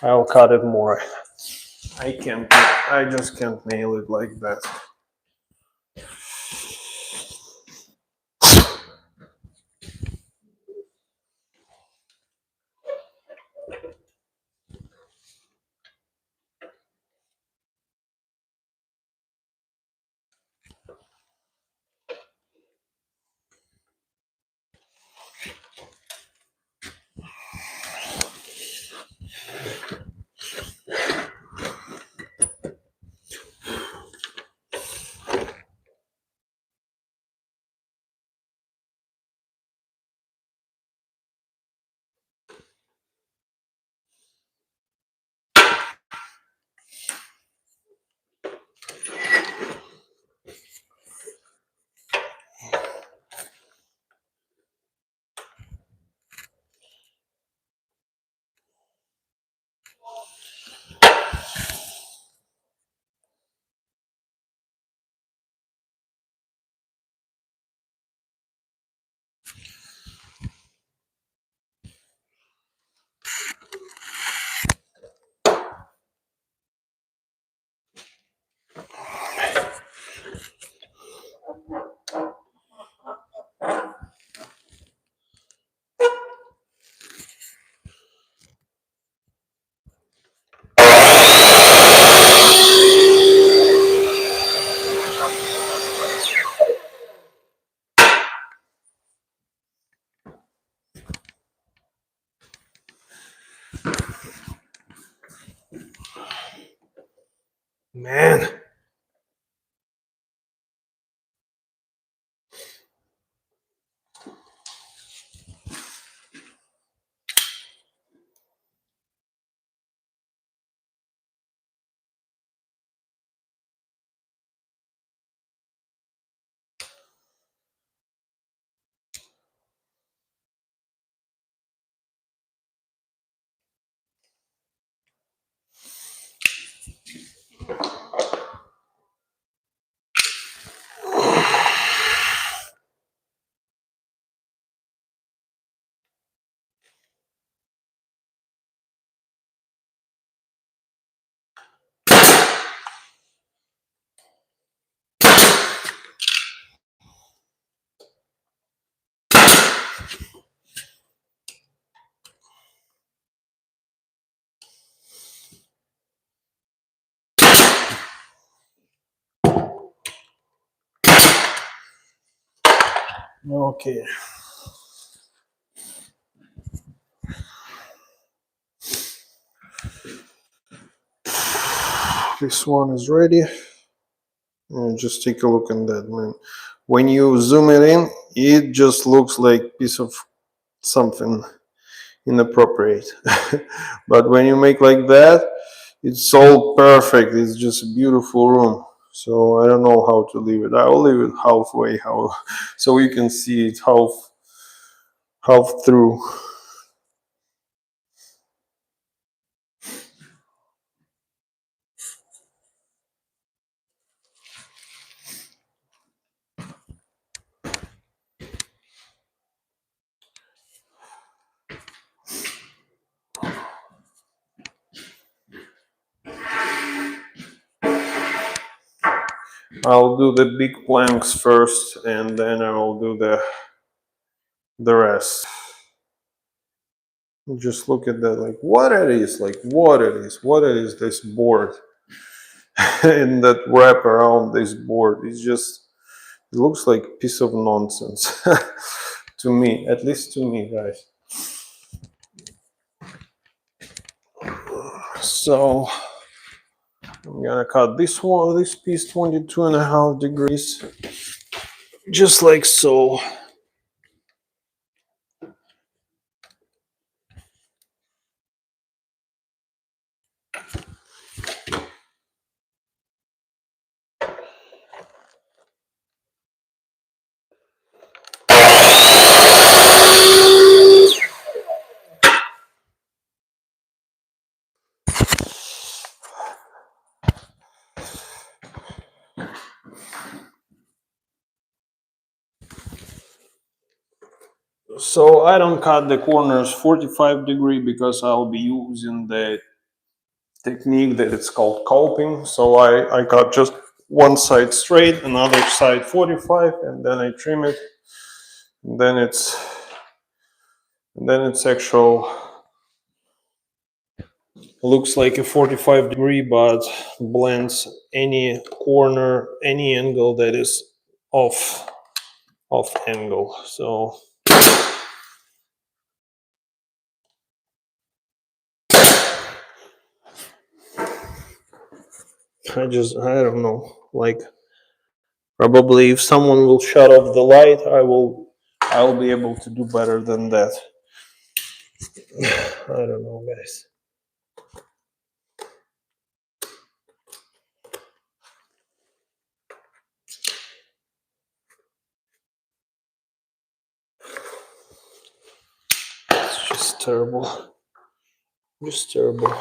A: I'll cut it more. I just can't nail it like that. Man, Okay. This one is ready. And just take a look at that, man. When you zoom it in, it just looks like piece of something inappropriate. But when you make like that, it's all perfect. It's just a beautiful room. So I don't know how to leave it. I'll leave it halfway, so you can see it half through. I'll do the big planks first, and then I'll do the rest. Just look at that, like what it is, this board, and that wrap around this board. It looks like a piece of nonsense to me, at least to me, guys. So I'm gonna cut this piece 22.5 degrees, just like so. So I don't cut the corners 45 degree because I'll be using the technique that it's called coping. So I cut just one side straight, another side 45, and then I trim it. And then it's actual, looks like a 45 degree, but blends any corner, any angle that is off angle. So I don't know, like probably if someone will shut off the light, I'll be able to do better than that. I don't know, guys. It's just terrible. Just terrible.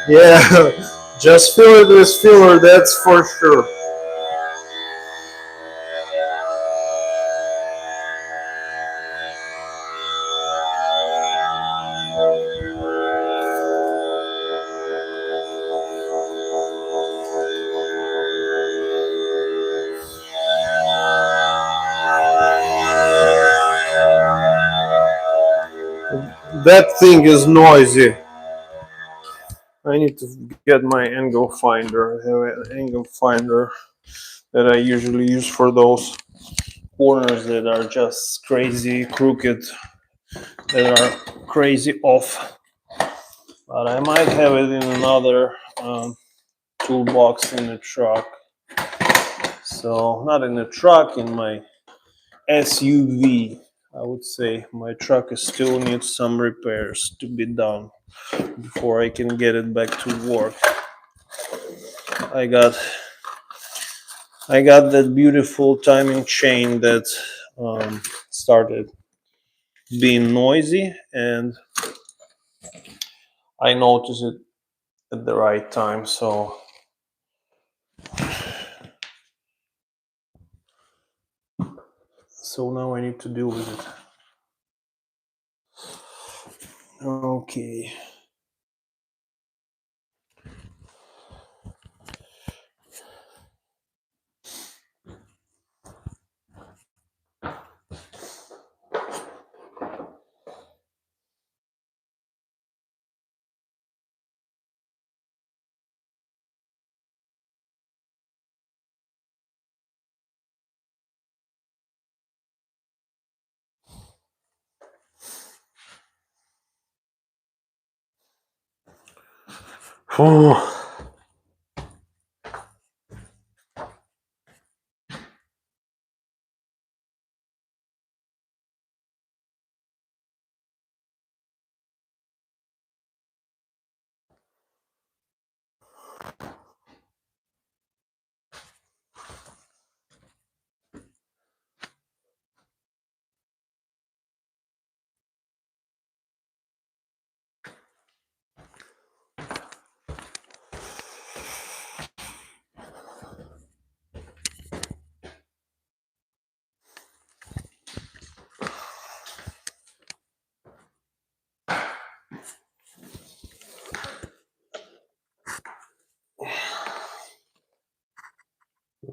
A: Yeah, just fill it with filler, that's for sure. That thing is noisy. I need to get my angle finder. I have an angle finder that I usually use for those corners that are just crazy crooked. that are crazy off. But I might have it in another toolbox in the truck. So not in the truck, in my SUV. I would say my truck still needs some repairs to be done before I can get it back to work. I got that beautiful timing chain that started being noisy, and I noticed it at the right time. So now I need to deal with it. Okay.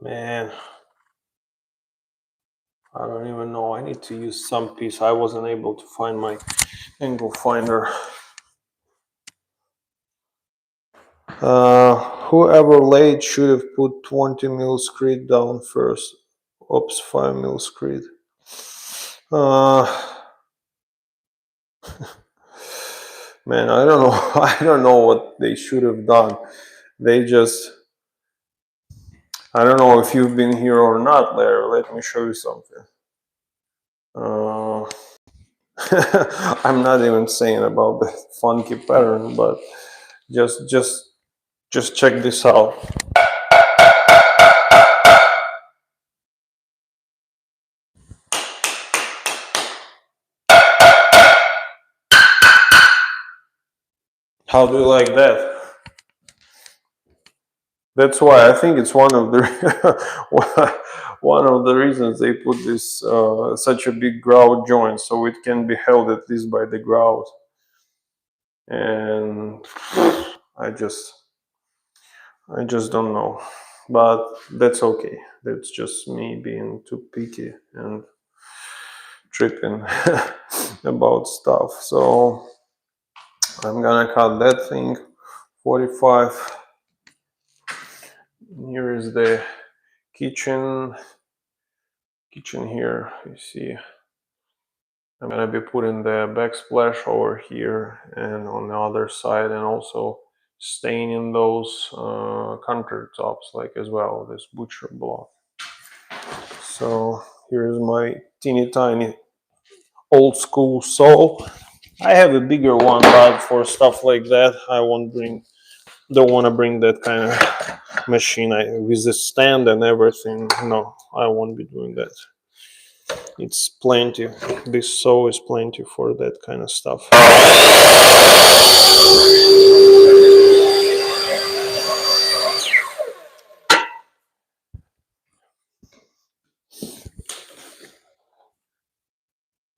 A: Man, I don't even know. I need to use some piece. I wasn't able to find my angle finder. Whoever laid should have put 20 mil screed down first. Oops, 5 mil screed. Man, I don't know. I don't know what they should have done. They just, I don't know if you've been here or not, Larry. Let me show you something. I'm not even saying about the funky pattern, but just check this out. How do you like that? That's why I think it's one of the one of the reasons they put this such a big grout joint, so it can be held at least by the grout. And I just don't know, but that's okay. That's just me being too picky and tripping about stuff. So I'm gonna cut that thing 45. Here is the kitchen here. You see, I'm gonna be putting the backsplash over here and on the other side, and also staining those countertops like as well, this butcher block. So here's my teeny tiny old school saw. I have a bigger one, but for stuff like that, I don't want to bring that kind of machine with the stand and everything. No, I won't be doing that. It's plenty. This saw is plenty for that kind of stuff.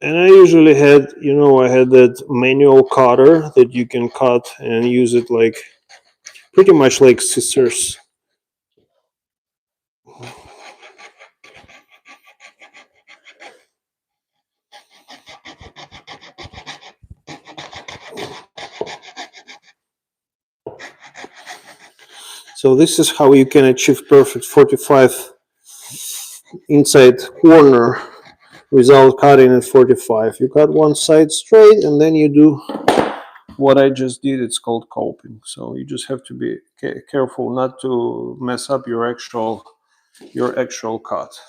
A: And I usually had, I had that manual cutter that you can cut and use it like pretty much like scissors. So this is how you can achieve perfect 45 inside corner without cutting at 45. You cut one side straight and then you do what I just did. It's called coping. So you just have to be careful not to mess up your actual cut.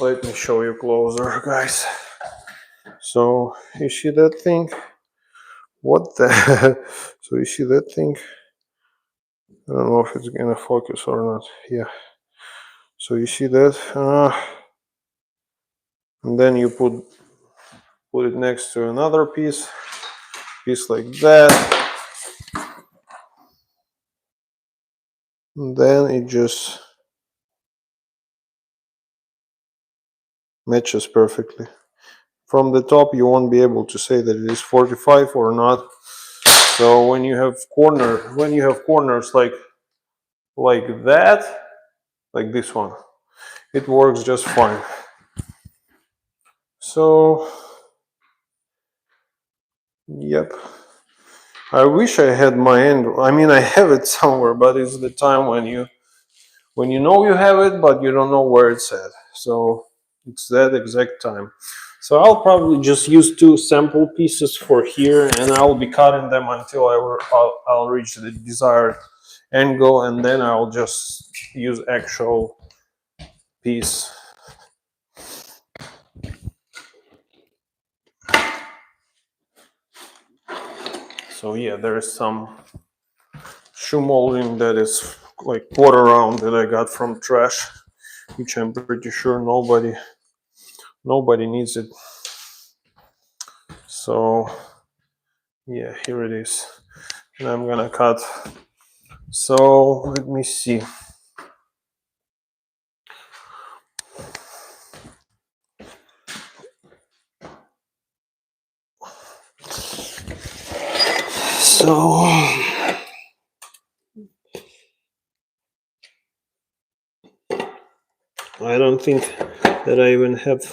A: Let me show you closer, guys. So you see that thing? What the? So you see that thing? I don't know if it's gonna focus or not. Yeah. So you see that? And then you put it next to another piece like that. And then it just matches perfectly. From the top, you won't be able to say that it is 45 or not. So when you have corners like that, like this one, it works just fine. So, yep. I wish I had my angle. I mean, I have it somewhere, but it's the time when you know you have it, but you don't know where it's at. So it's that exact time. So I'll probably just use 2 sample pieces for here, and I'll be cutting them until I'll reach the desired angle, and then I'll just use actual piece. So yeah, there is some shoe molding that is like quarter round that I got from trash, which I'm pretty sure nobody needs it. So yeah, here it is, and I'm gonna cut. So let me see. So I don't think that I even have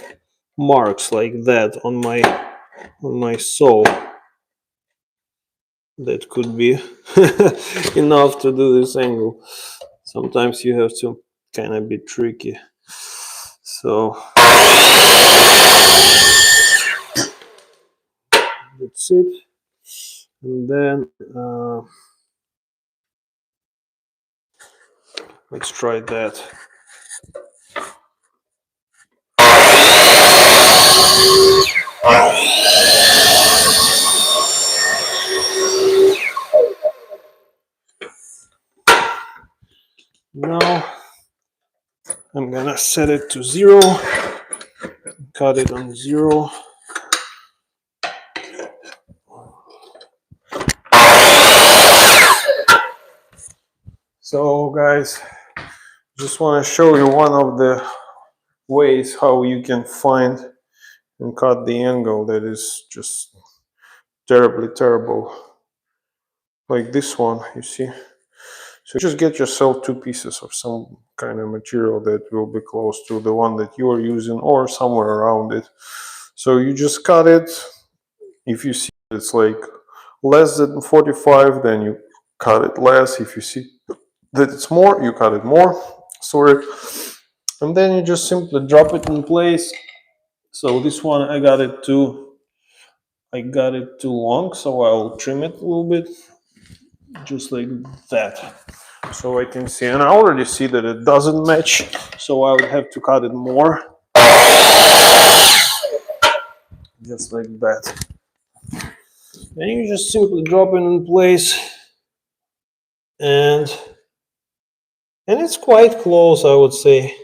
A: marks like that on my saw. That could be enough to do this angle. Sometimes you have to kind of be tricky. So that's it. And then let's try that. Now I'm gonna set it to 0, cut it on 0. So guys, just want to show you one of the ways how you can find and cut the angle that is just terribly terrible, like this one, you see. So just get yourself 2 pieces of some kind of material that will be close to the one that you are using or somewhere around it. So you just cut it. If you see it's like less than 45, then you cut it less. If you see that it's more, you cut it more. Sorry. And then you just simply drop it in place. So this one I got it too long, so I'll trim it a little bit, just like that, so I can see. And I already see that it doesn't match, so I would have to cut it more, just like that. And you just simply drop it in place, and it's quite close, I would say.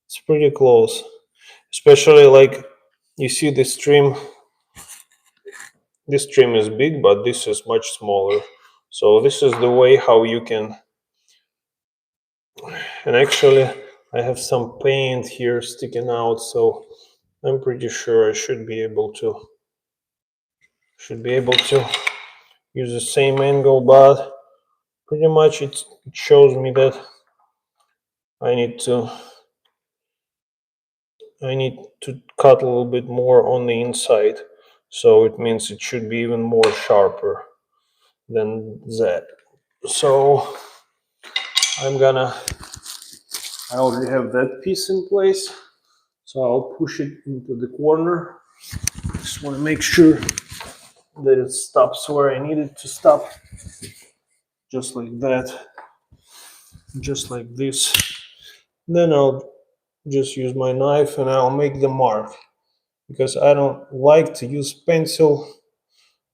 A: It's pretty close, especially like you see this trim. This trim is big, but this is much smaller. So this is the way how you can. And actually I have some paint here sticking out, so I'm pretty sure I should be able to use the same angle, but pretty much it shows me that I need to cut a little bit more on the inside, so it means it should be even more sharper than that. So I already have that piece in place, So I'll push it into the corner. Just want to make sure that it stops where I need it to stop. Just like that. Just like this. Then I'll just use my knife and I'll make the mark. Because I don't like to use pencil.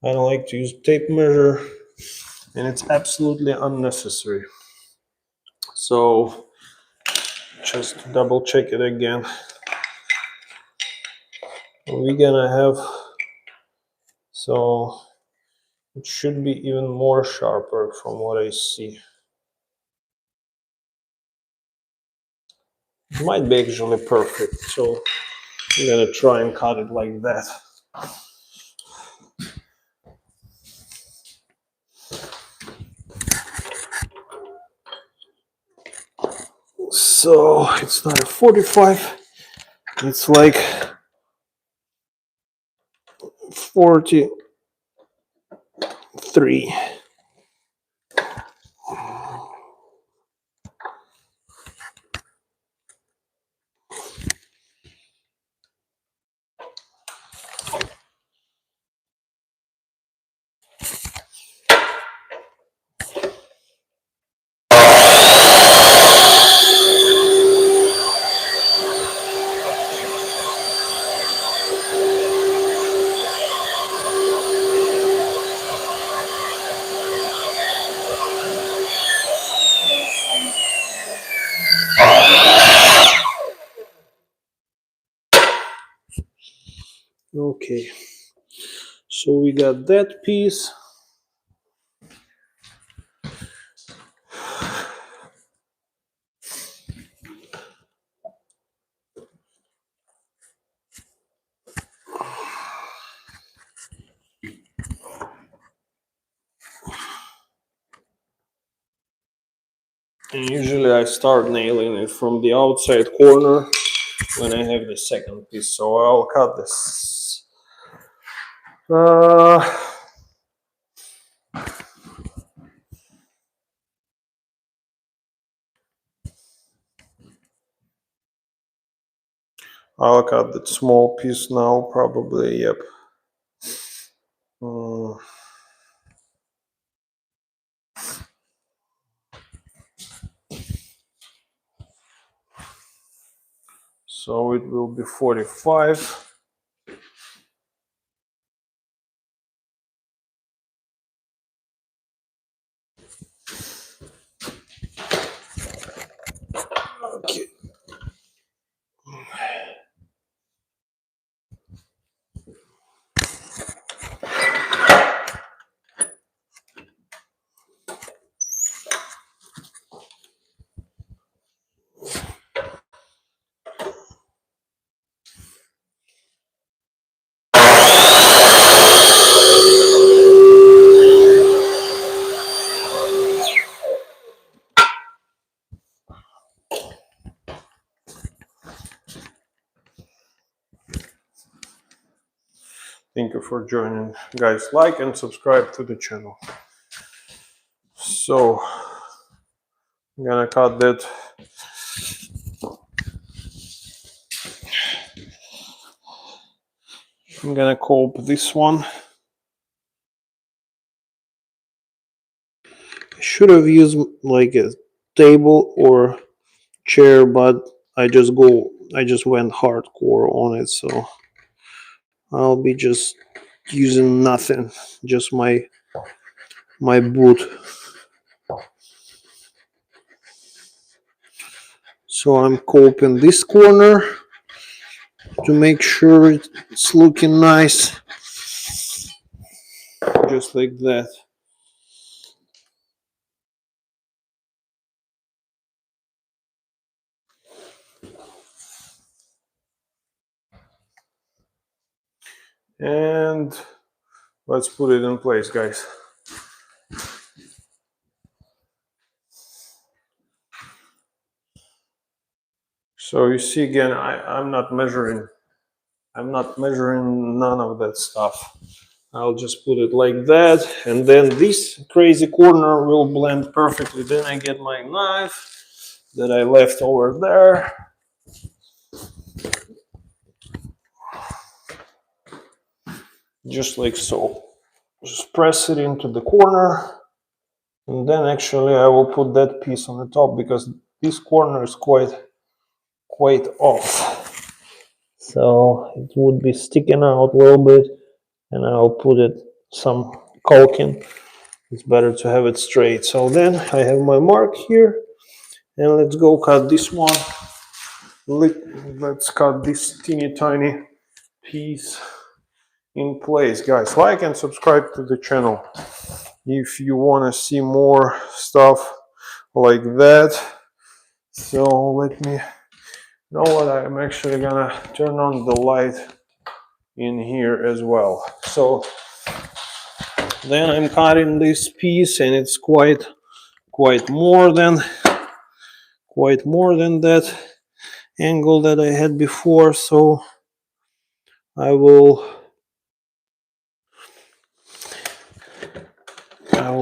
A: I don't like to use tape measure. And it's absolutely unnecessary. So just to double check it again. We're gonna have, so it should be even more sharper from what I see. It might be actually perfect, so I'm gonna try and cut it like that. So it's not a 45, it's like 43. Okay, so we got that piece. And usually I start nailing it from the outside corner when I have the second piece. So I'll cut this. I'll cut that small piece now, probably, yep. So it will be 45. Okay. Thank you for joining, guys. Like and subscribe to the channel. So I'm gonna cut that. I'm gonna cope this one. I should have used like a table or chair, but I just went hardcore on it, so I'll be just using nothing, just my boot. So I'm coping this corner to make sure it's looking nice, just like that. And let's put it in place, guys. So you see again, I'm not measuring none of that stuff. I'll just put it like that, and then this crazy corner will blend perfectly. Then I get my knife that I left over there. just like so. Just press it into the corner, and then actually I will put that piece on the top because this corner is quite off. So it would be sticking out a little bit, and I'll put it some caulking. It's better to have it straight. So then I have my mark here, and let's go cut this one. Let's cut this teeny tiny piece in place. Guys, like and subscribe to the channel if you want to see more stuff like that. So let me know what I'm actually gonna turn on the light in here as well. So then I'm cutting this piece, and it's quite more than that angle that I had before. So I will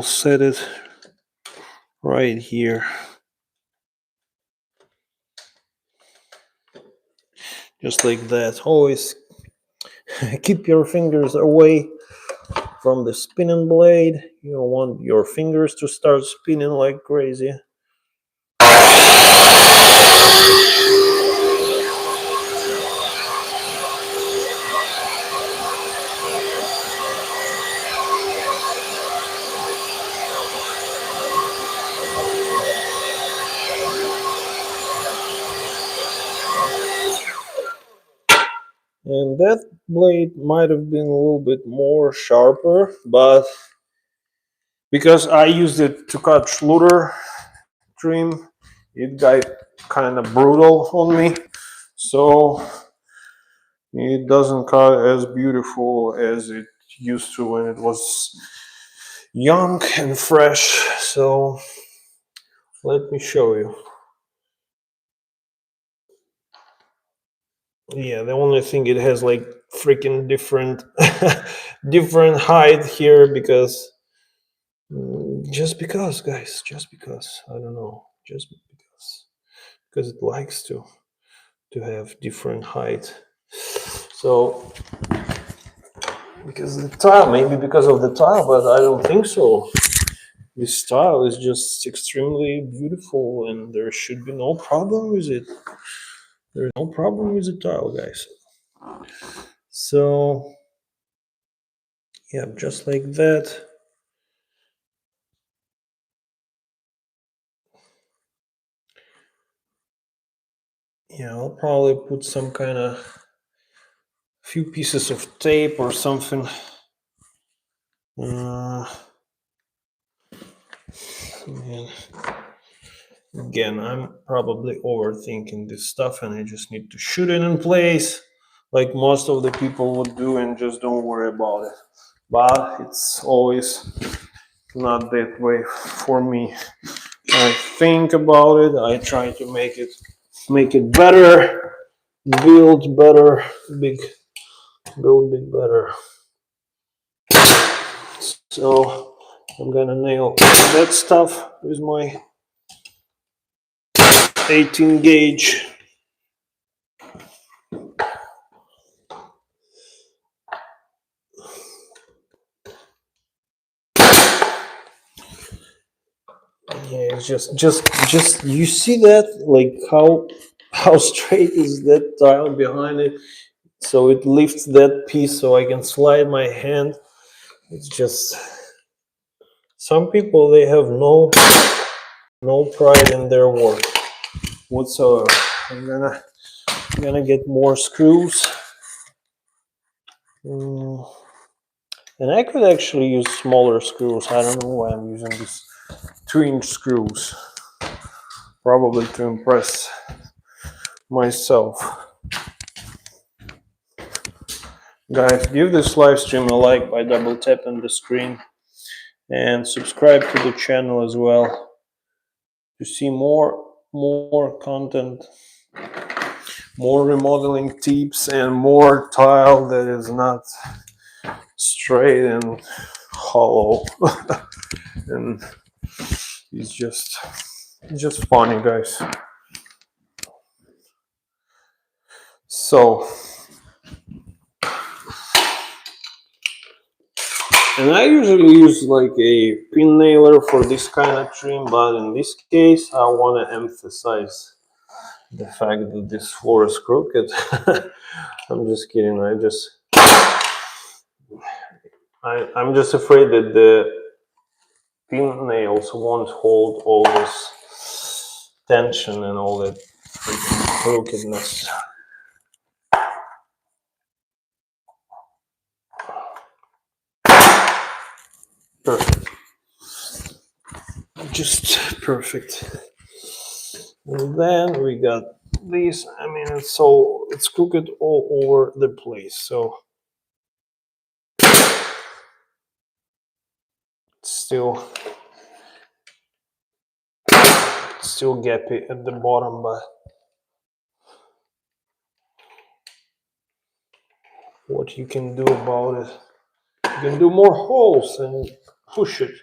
A: set it right here, just like that. Always keep your fingers away from the spinning blade. You don't want your fingers to start spinning like crazy. And that blade might have been a little bit more sharper, but because I used it to cut Schluter trim, it got kind of brutal on me. So it doesn't cut as beautiful as it used to when it was young and fresh. So let me show you. Yeah, the only thing, it has like freaking different different height here because just because, guys, just because, I don't know, just because it likes to have different height. So because the tile, maybe because of the tile, but I don't think so. This tile is just extremely beautiful, and there should be no problem with it. There's no problem with the tile, guys. So yeah, just like that. Yeah, I'll probably put some kind of few pieces of tape or something. Man. Again, I'm probably overthinking this stuff, and I just need to shoot it in place like most of the people would do and just don't worry about it. But it's always not that way for me. I think about it, I try to make it better, build better, build big better. So I'm gonna nail that stuff with my 18 gauge. Yeah, it's just you see that, like how straight is that tile behind it, so it lifts that piece so I can slide my hand. It's just, some people, they have no pride in their work whatsoever. I'm gonna get more screws. And I could actually use smaller screws. I don't know why I'm using these 2-inch screws. Probably to impress myself. Guys, give this live stream a like by double tapping the screen, and subscribe to the channel as well to see more content, more remodeling tips, and more tile that is not straight and hollow. And it's just funny, guys. So And I usually use like a pin nailer for this kind of trim, but in this case, I want to emphasize the fact that this floor is crooked. I'm just kidding. I'm just afraid that the pin nails won't hold all this tension and all that crookedness. Perfect. Just perfect. And then we got these. I mean, it's crooked all over the place. So it's still gappy at the bottom, but what you can do about it? You can do more holes and push it.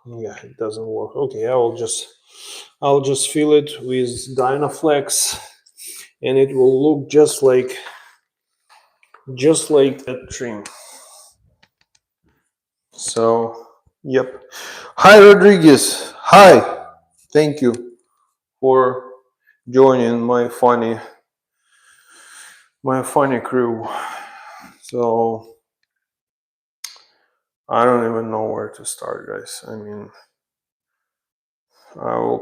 A: Yeah, it doesn't work. Okay, I'll just fill it with Dynaflex, and it will look just like that trim. So, yep. Hi, Rodriguez. Hi. Thank you for joining my funny crew. So, I don't even know where to start, guys. I mean, I'll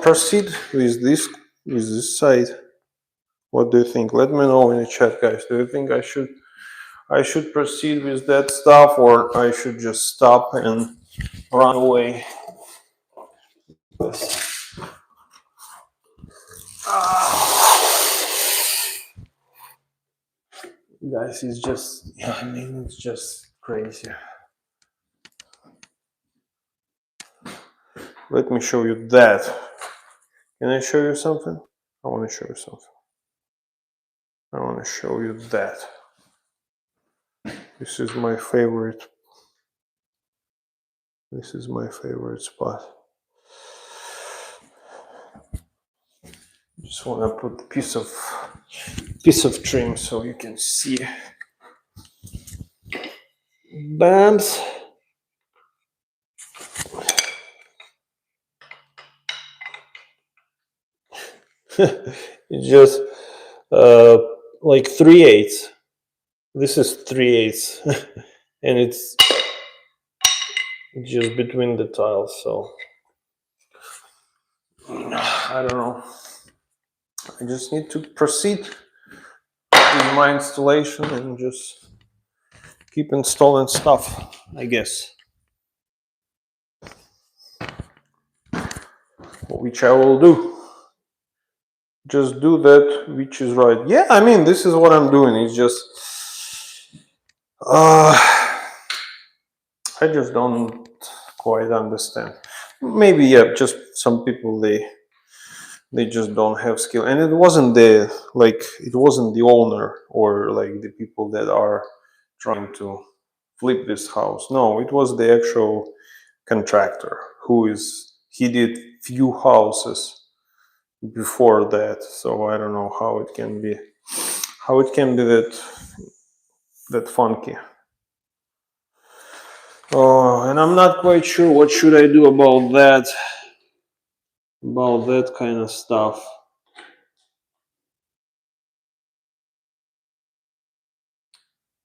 A: proceed with this side. What do you think? Let me know in the chat, guys. Do you think I should proceed with that stuff, or I should just stop and run away? Guys, it's just, yeah, I mean, it's just crazy. Let me show you that. Can I show you something? I want to show you something. I want to show you that. This is my favorite. This is my favorite spot. Just want to put a piece of trim so you can see. Bams. It's just like 3/8. This is 3/8, and it's just between the tiles. So I don't know. I just need to proceed with my installation and just keep installing stuff, I guess. Which I will do. Just do that which is right. Yeah, I mean, this is what I'm doing. It's just I just don't quite understand. Maybe, yeah, just some people, they just don't have skill, and it wasn't the owner or like the people that are trying to flip this house. No, it was the actual contractor he did few houses before that, so I don't know how it can be that funky. Oh, and I'm not quite sure what should I do about that kind of stuff.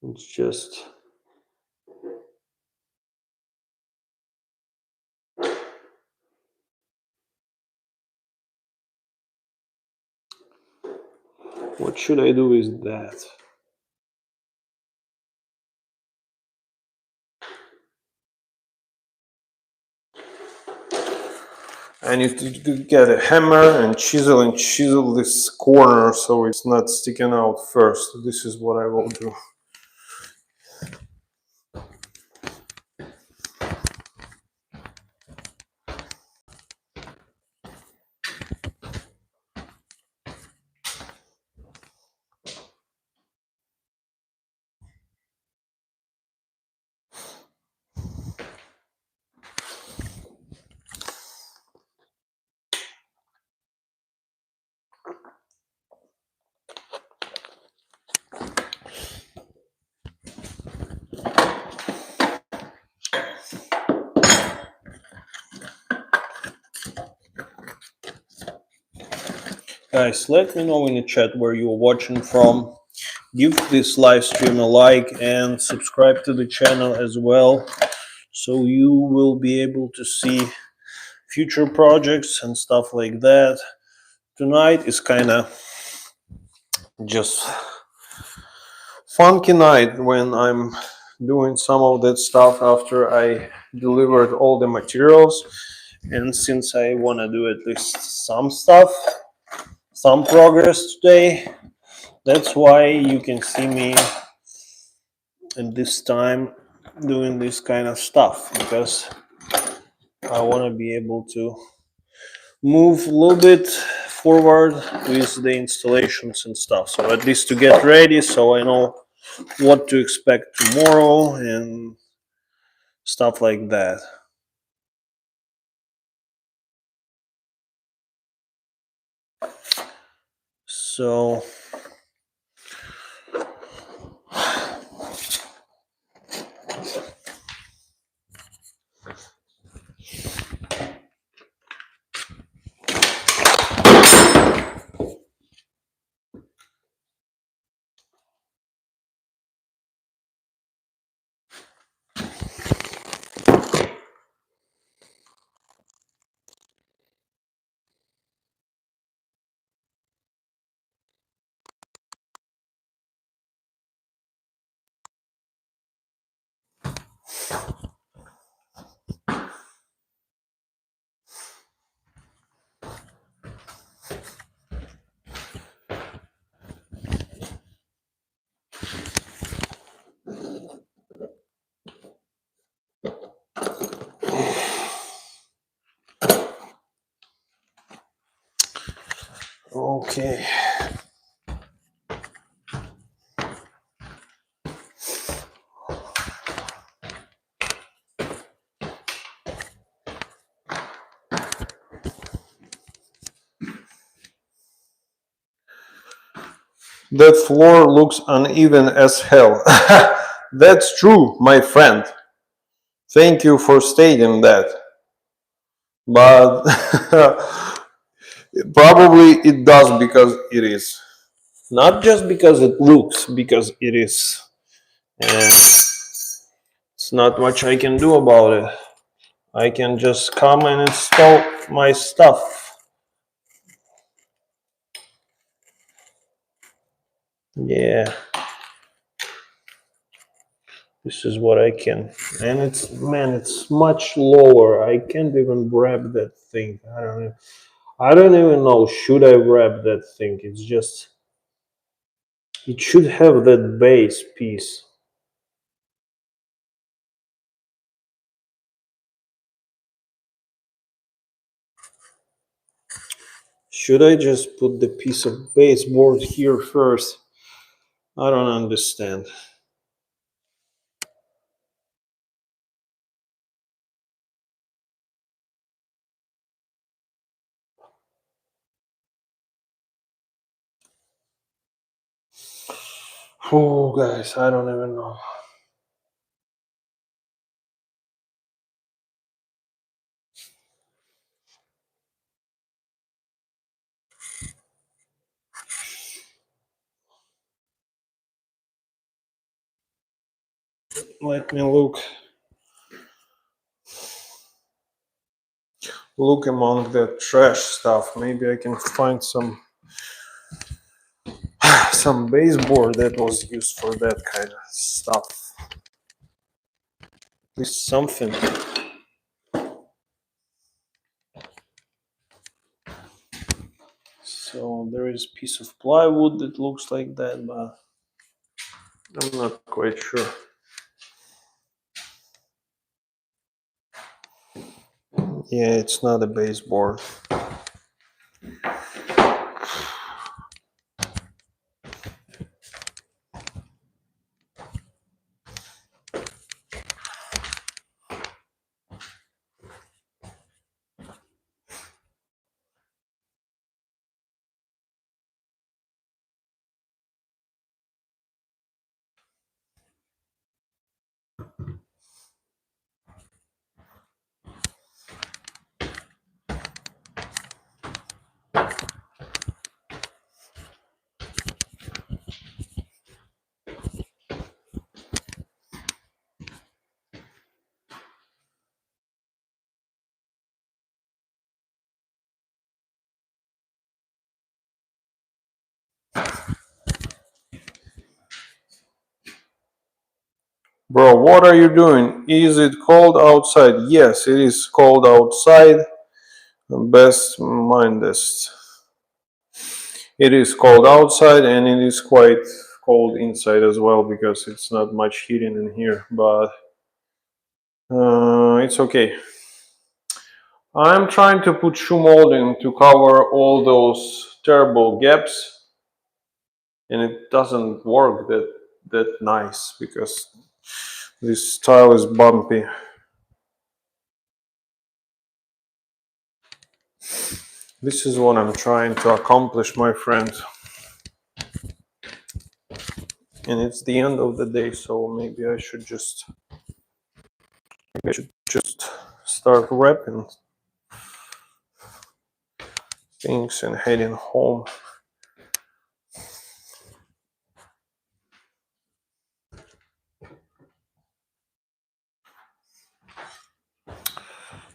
A: It's just what should I do with that? I need to get a hammer and chisel this corner so it's not sticking out first. This is what I will do. Guys, let me know in the chat where you're watching from. Give this live stream a like and subscribe to the channel as well, so you will be able to see future projects and stuff like that. Tonight is kind of just funky night when I'm doing some of that stuff after I delivered all the materials. And since I want to do at least some stuff, some progress today, that's why you can see me at this time doing this kind of stuff, because I want to be able to move a little bit forward with the installations and stuff. So at least to get ready, so I know what to expect tomorrow and stuff like that. So okay. That floor looks uneven as hell. That's true, my friend. Thank you for stating that. But probably it does because it is. Not just because it looks, because it is. And it's not much I can do about it. I can just come and install my stuff. Yeah. This is what I can. And it's, man, it's much lower. I can't even grab that thing. I don't even know, should I grab that thing? It's just, it should have that base piece. Should I just put the piece of baseboard here first? I don't understand. Oh, guys, I don't even know. Let me look among the trash stuff. Maybe I can find some baseboard that was used for that kind of stuff. At least something. So there is a piece of plywood that looks like that, but I'm not quite sure. Yeah, it's not a baseboard. Bro, what are you doing? Is it cold outside? Yes, it is cold outside. Best mindest. It is cold outside and it is quite cold inside as well because it's not much heating in here, but it's okay. I'm trying to put shoe molding to cover all those terrible gaps, and it doesn't work that nice because this tile is bumpy. This is what I'm trying to accomplish, my friend. And it's the end of the day, so maybe I should just start wrapping things and heading home.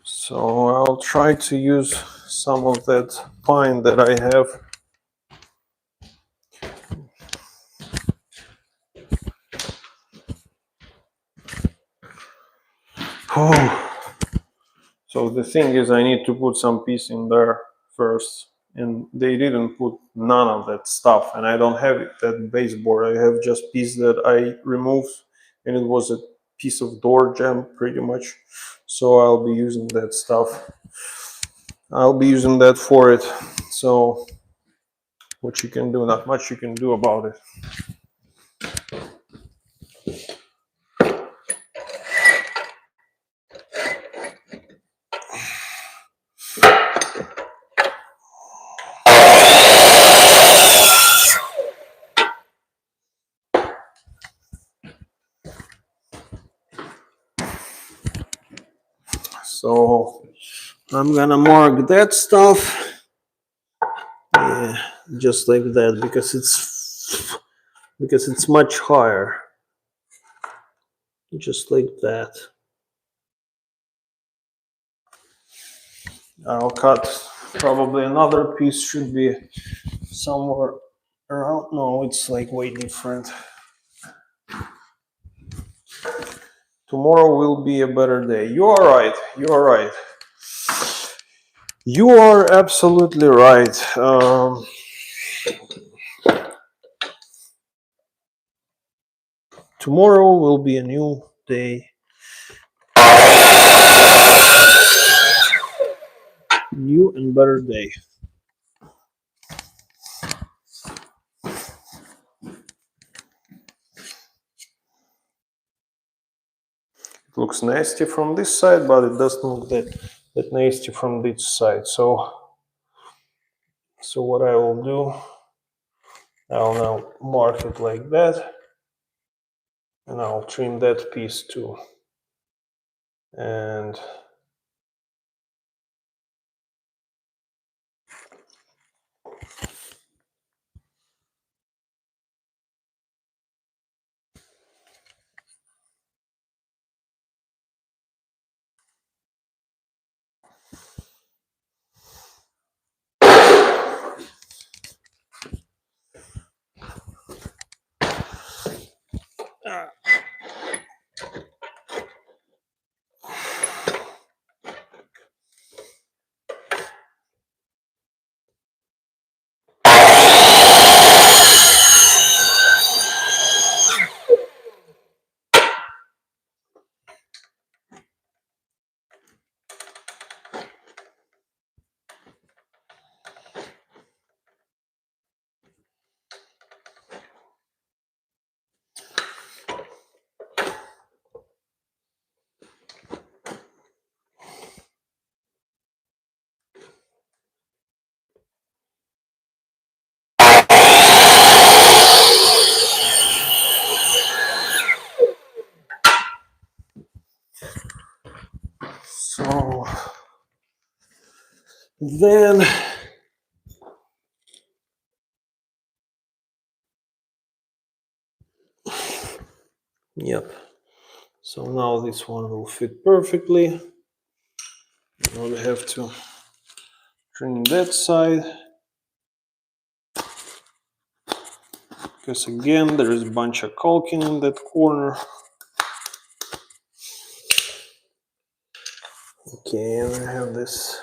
A: So I'll try to use some of that pine that I have. Oh. So the thing is, I need to put some piece in there first, and they didn't put none of that stuff, and I don't have that baseboard. I have just piece that I removed, and it was a piece of door jamb pretty much. So I'll be using that stuff. I'll be using that for it. So what you can do, not much you can do about it. So I'm gonna mark that stuff, yeah, just like that, because it's much higher, just like that. I'll cut probably another piece, should be somewhere around. No, it's like way different. Tomorrow will be a better day. You are right. You are right. You are absolutely right. Tomorrow will be a new day. New and better day. It looks nasty from this side, but it doesn't look that nasty from this side. So what I will do, I'll now mark it like that, and I'll trim that piece too. And so then, yep. So now this one will fit perfectly. Now we have to trim that side, because again there is a bunch of caulking in that corner. Okay, and I have this.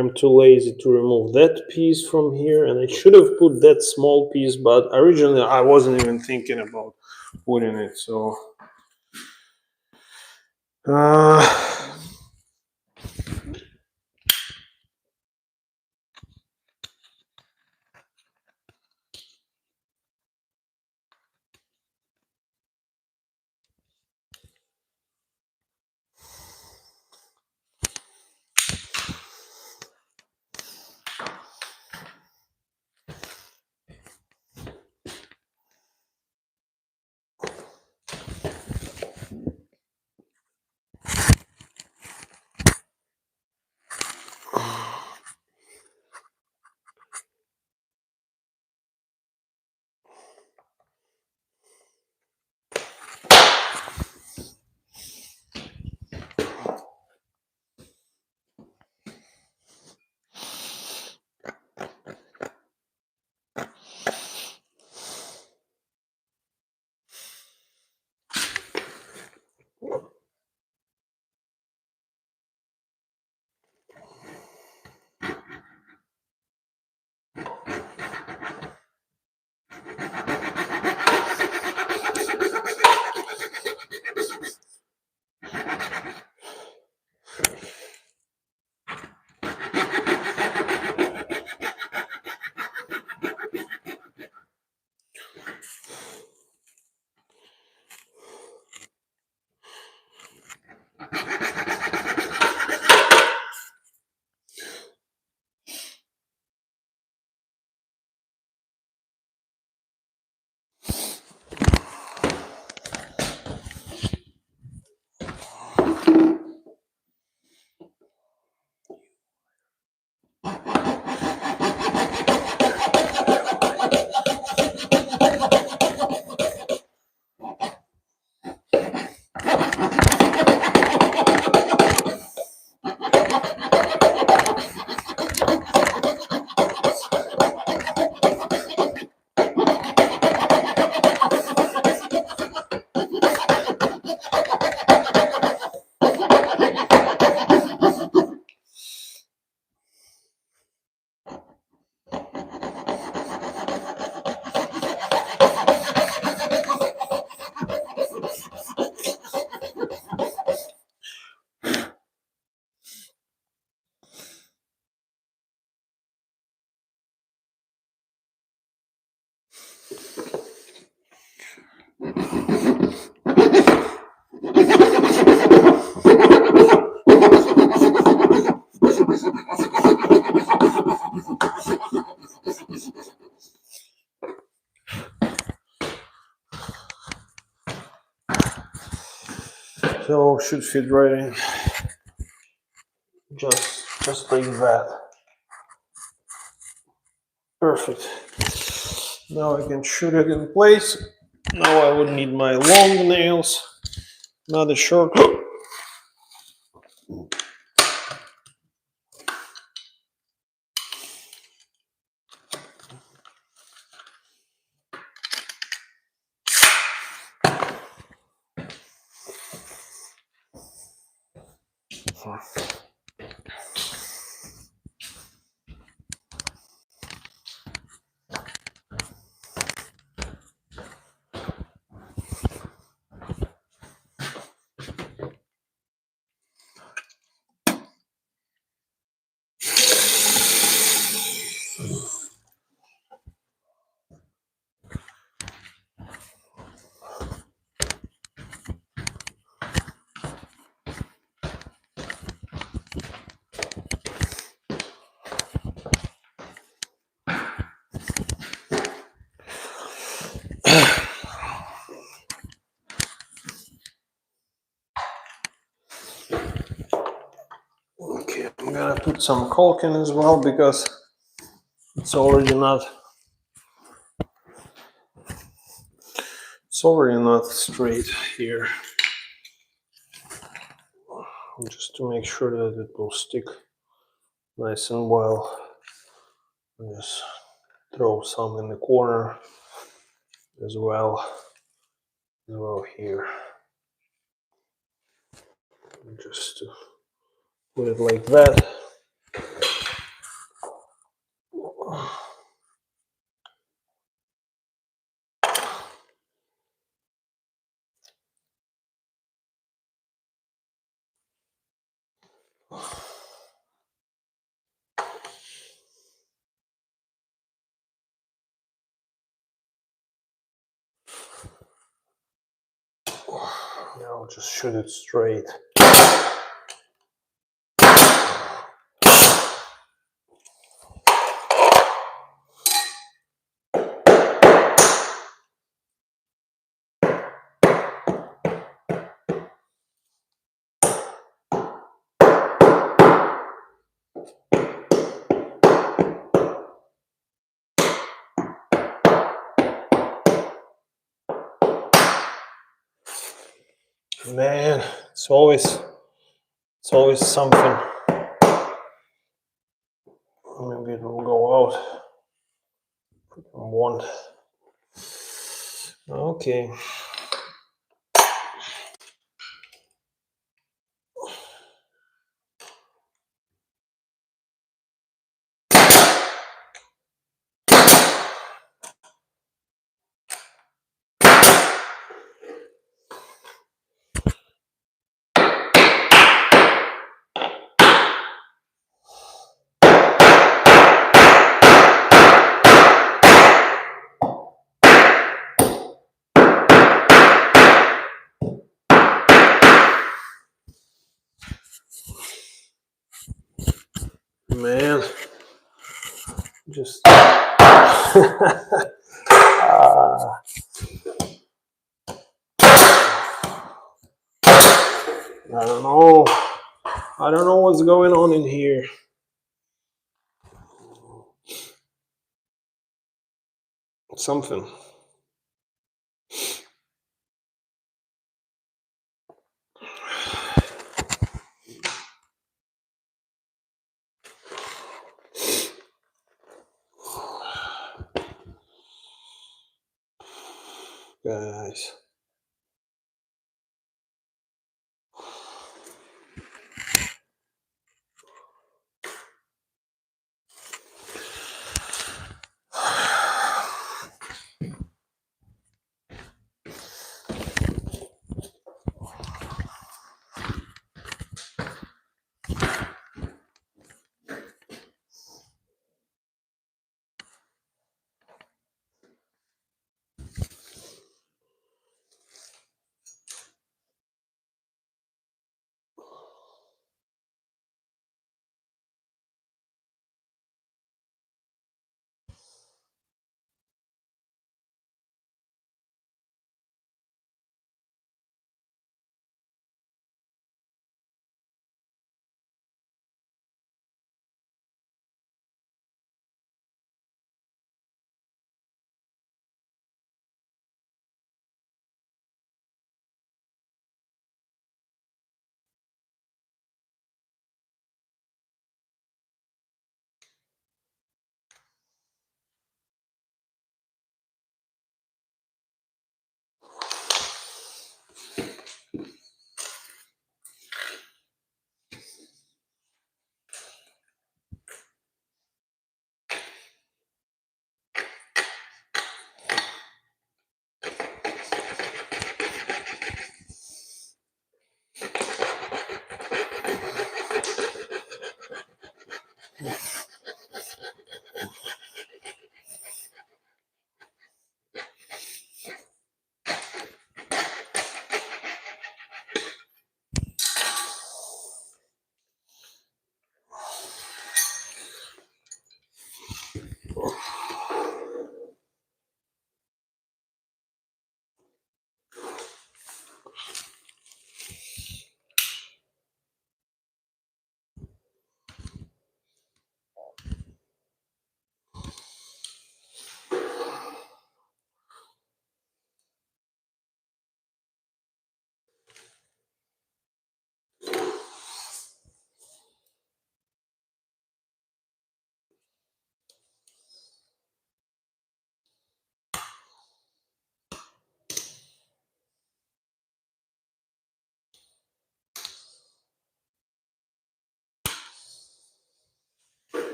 A: I'm too lazy to remove that piece from here, and I should have put that small piece, but originally I wasn't even thinking about putting it, so uh, so should fit right in, just like that. Perfect. Now I can shoot it in place. Now I would need my long nails, not a short. put some caulk in as well because it's already not straight here. Just to make sure that it will stick nice and well. Just throw some in the corner as well here. Just to put it like that. Now just shoot it straight. Man, it's always something. Maybe it will go out. One. Okay. Man, just I don't know. I don't know what's going on in here. Something. Guys.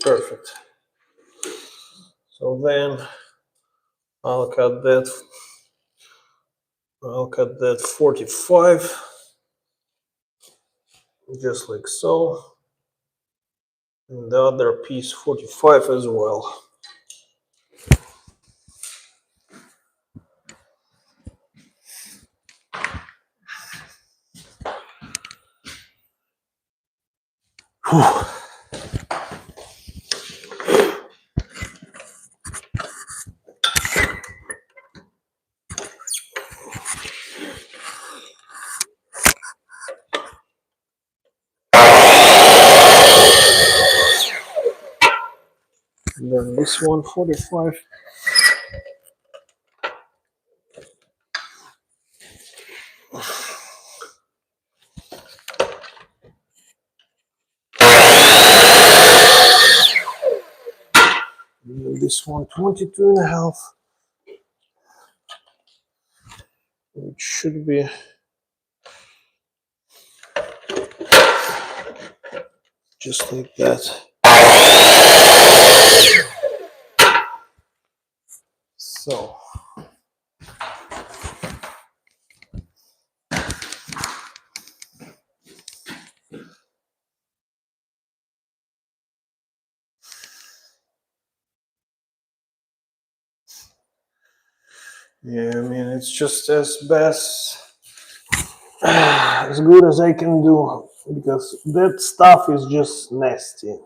A: perfect. So then I'll cut that 45, just like so, and the other piece 45 as well. Whew. And then this one 45. And then this one 22.5. It should be just like that. So yeah, I mean, it's just as good as I can do, because that stuff is just nasty.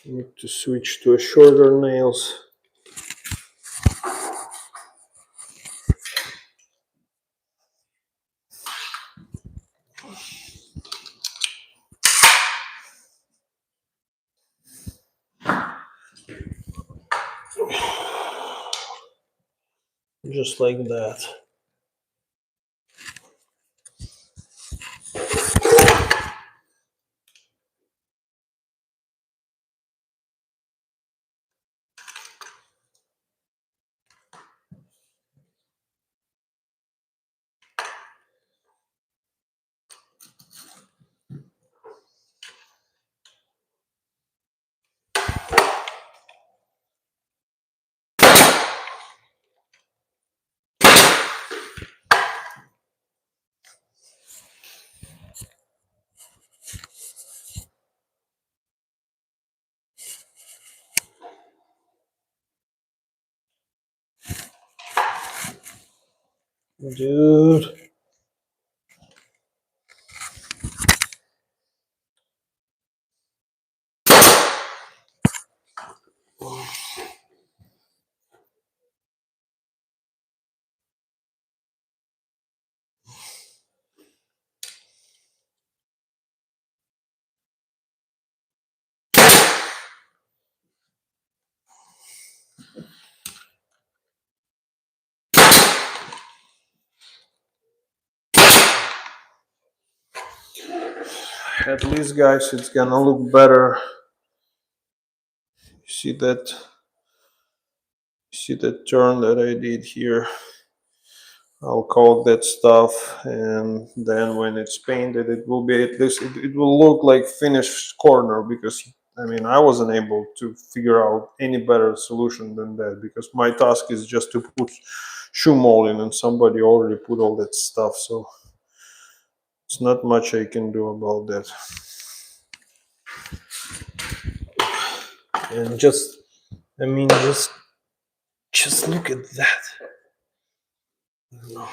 A: Need to switch to a shorter nails. Just like that. Dude. At least, guys, it's gonna look better. See that turn that I did here? I'll coat that stuff, and then when it's painted, it will be at least it will look like finished corner, because I mean, I wasn't able to figure out any better solution than that, because my task is just to put shoe molding, and somebody already put all that stuff, so it's not much I can do about that. And just, I mean, just look at that. No.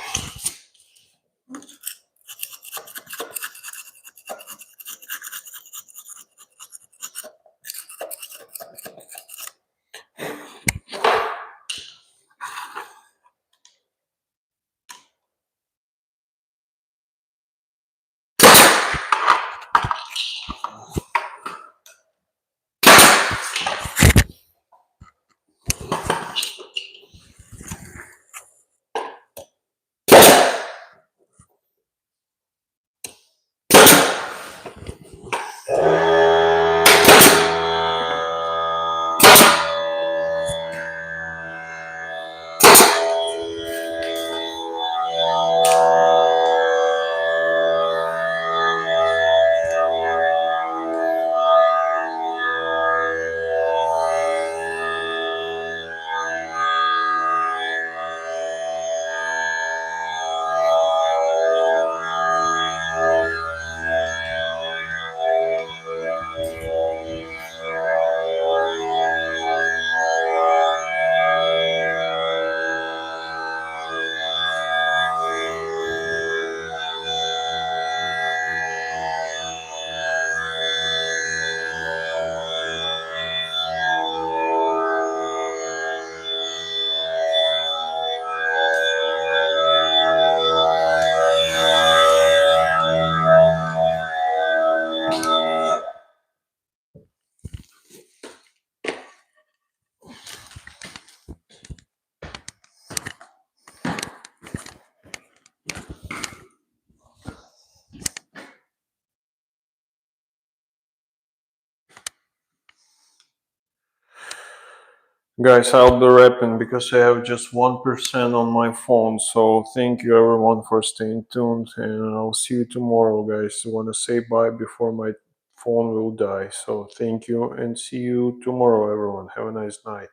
A: Guys, I'll be wrapping because I have just 1% on my phone. So thank you everyone for staying tuned, and I'll see you tomorrow, guys. I want to say bye before my phone will die. So thank you and see you tomorrow, everyone. Have a nice night.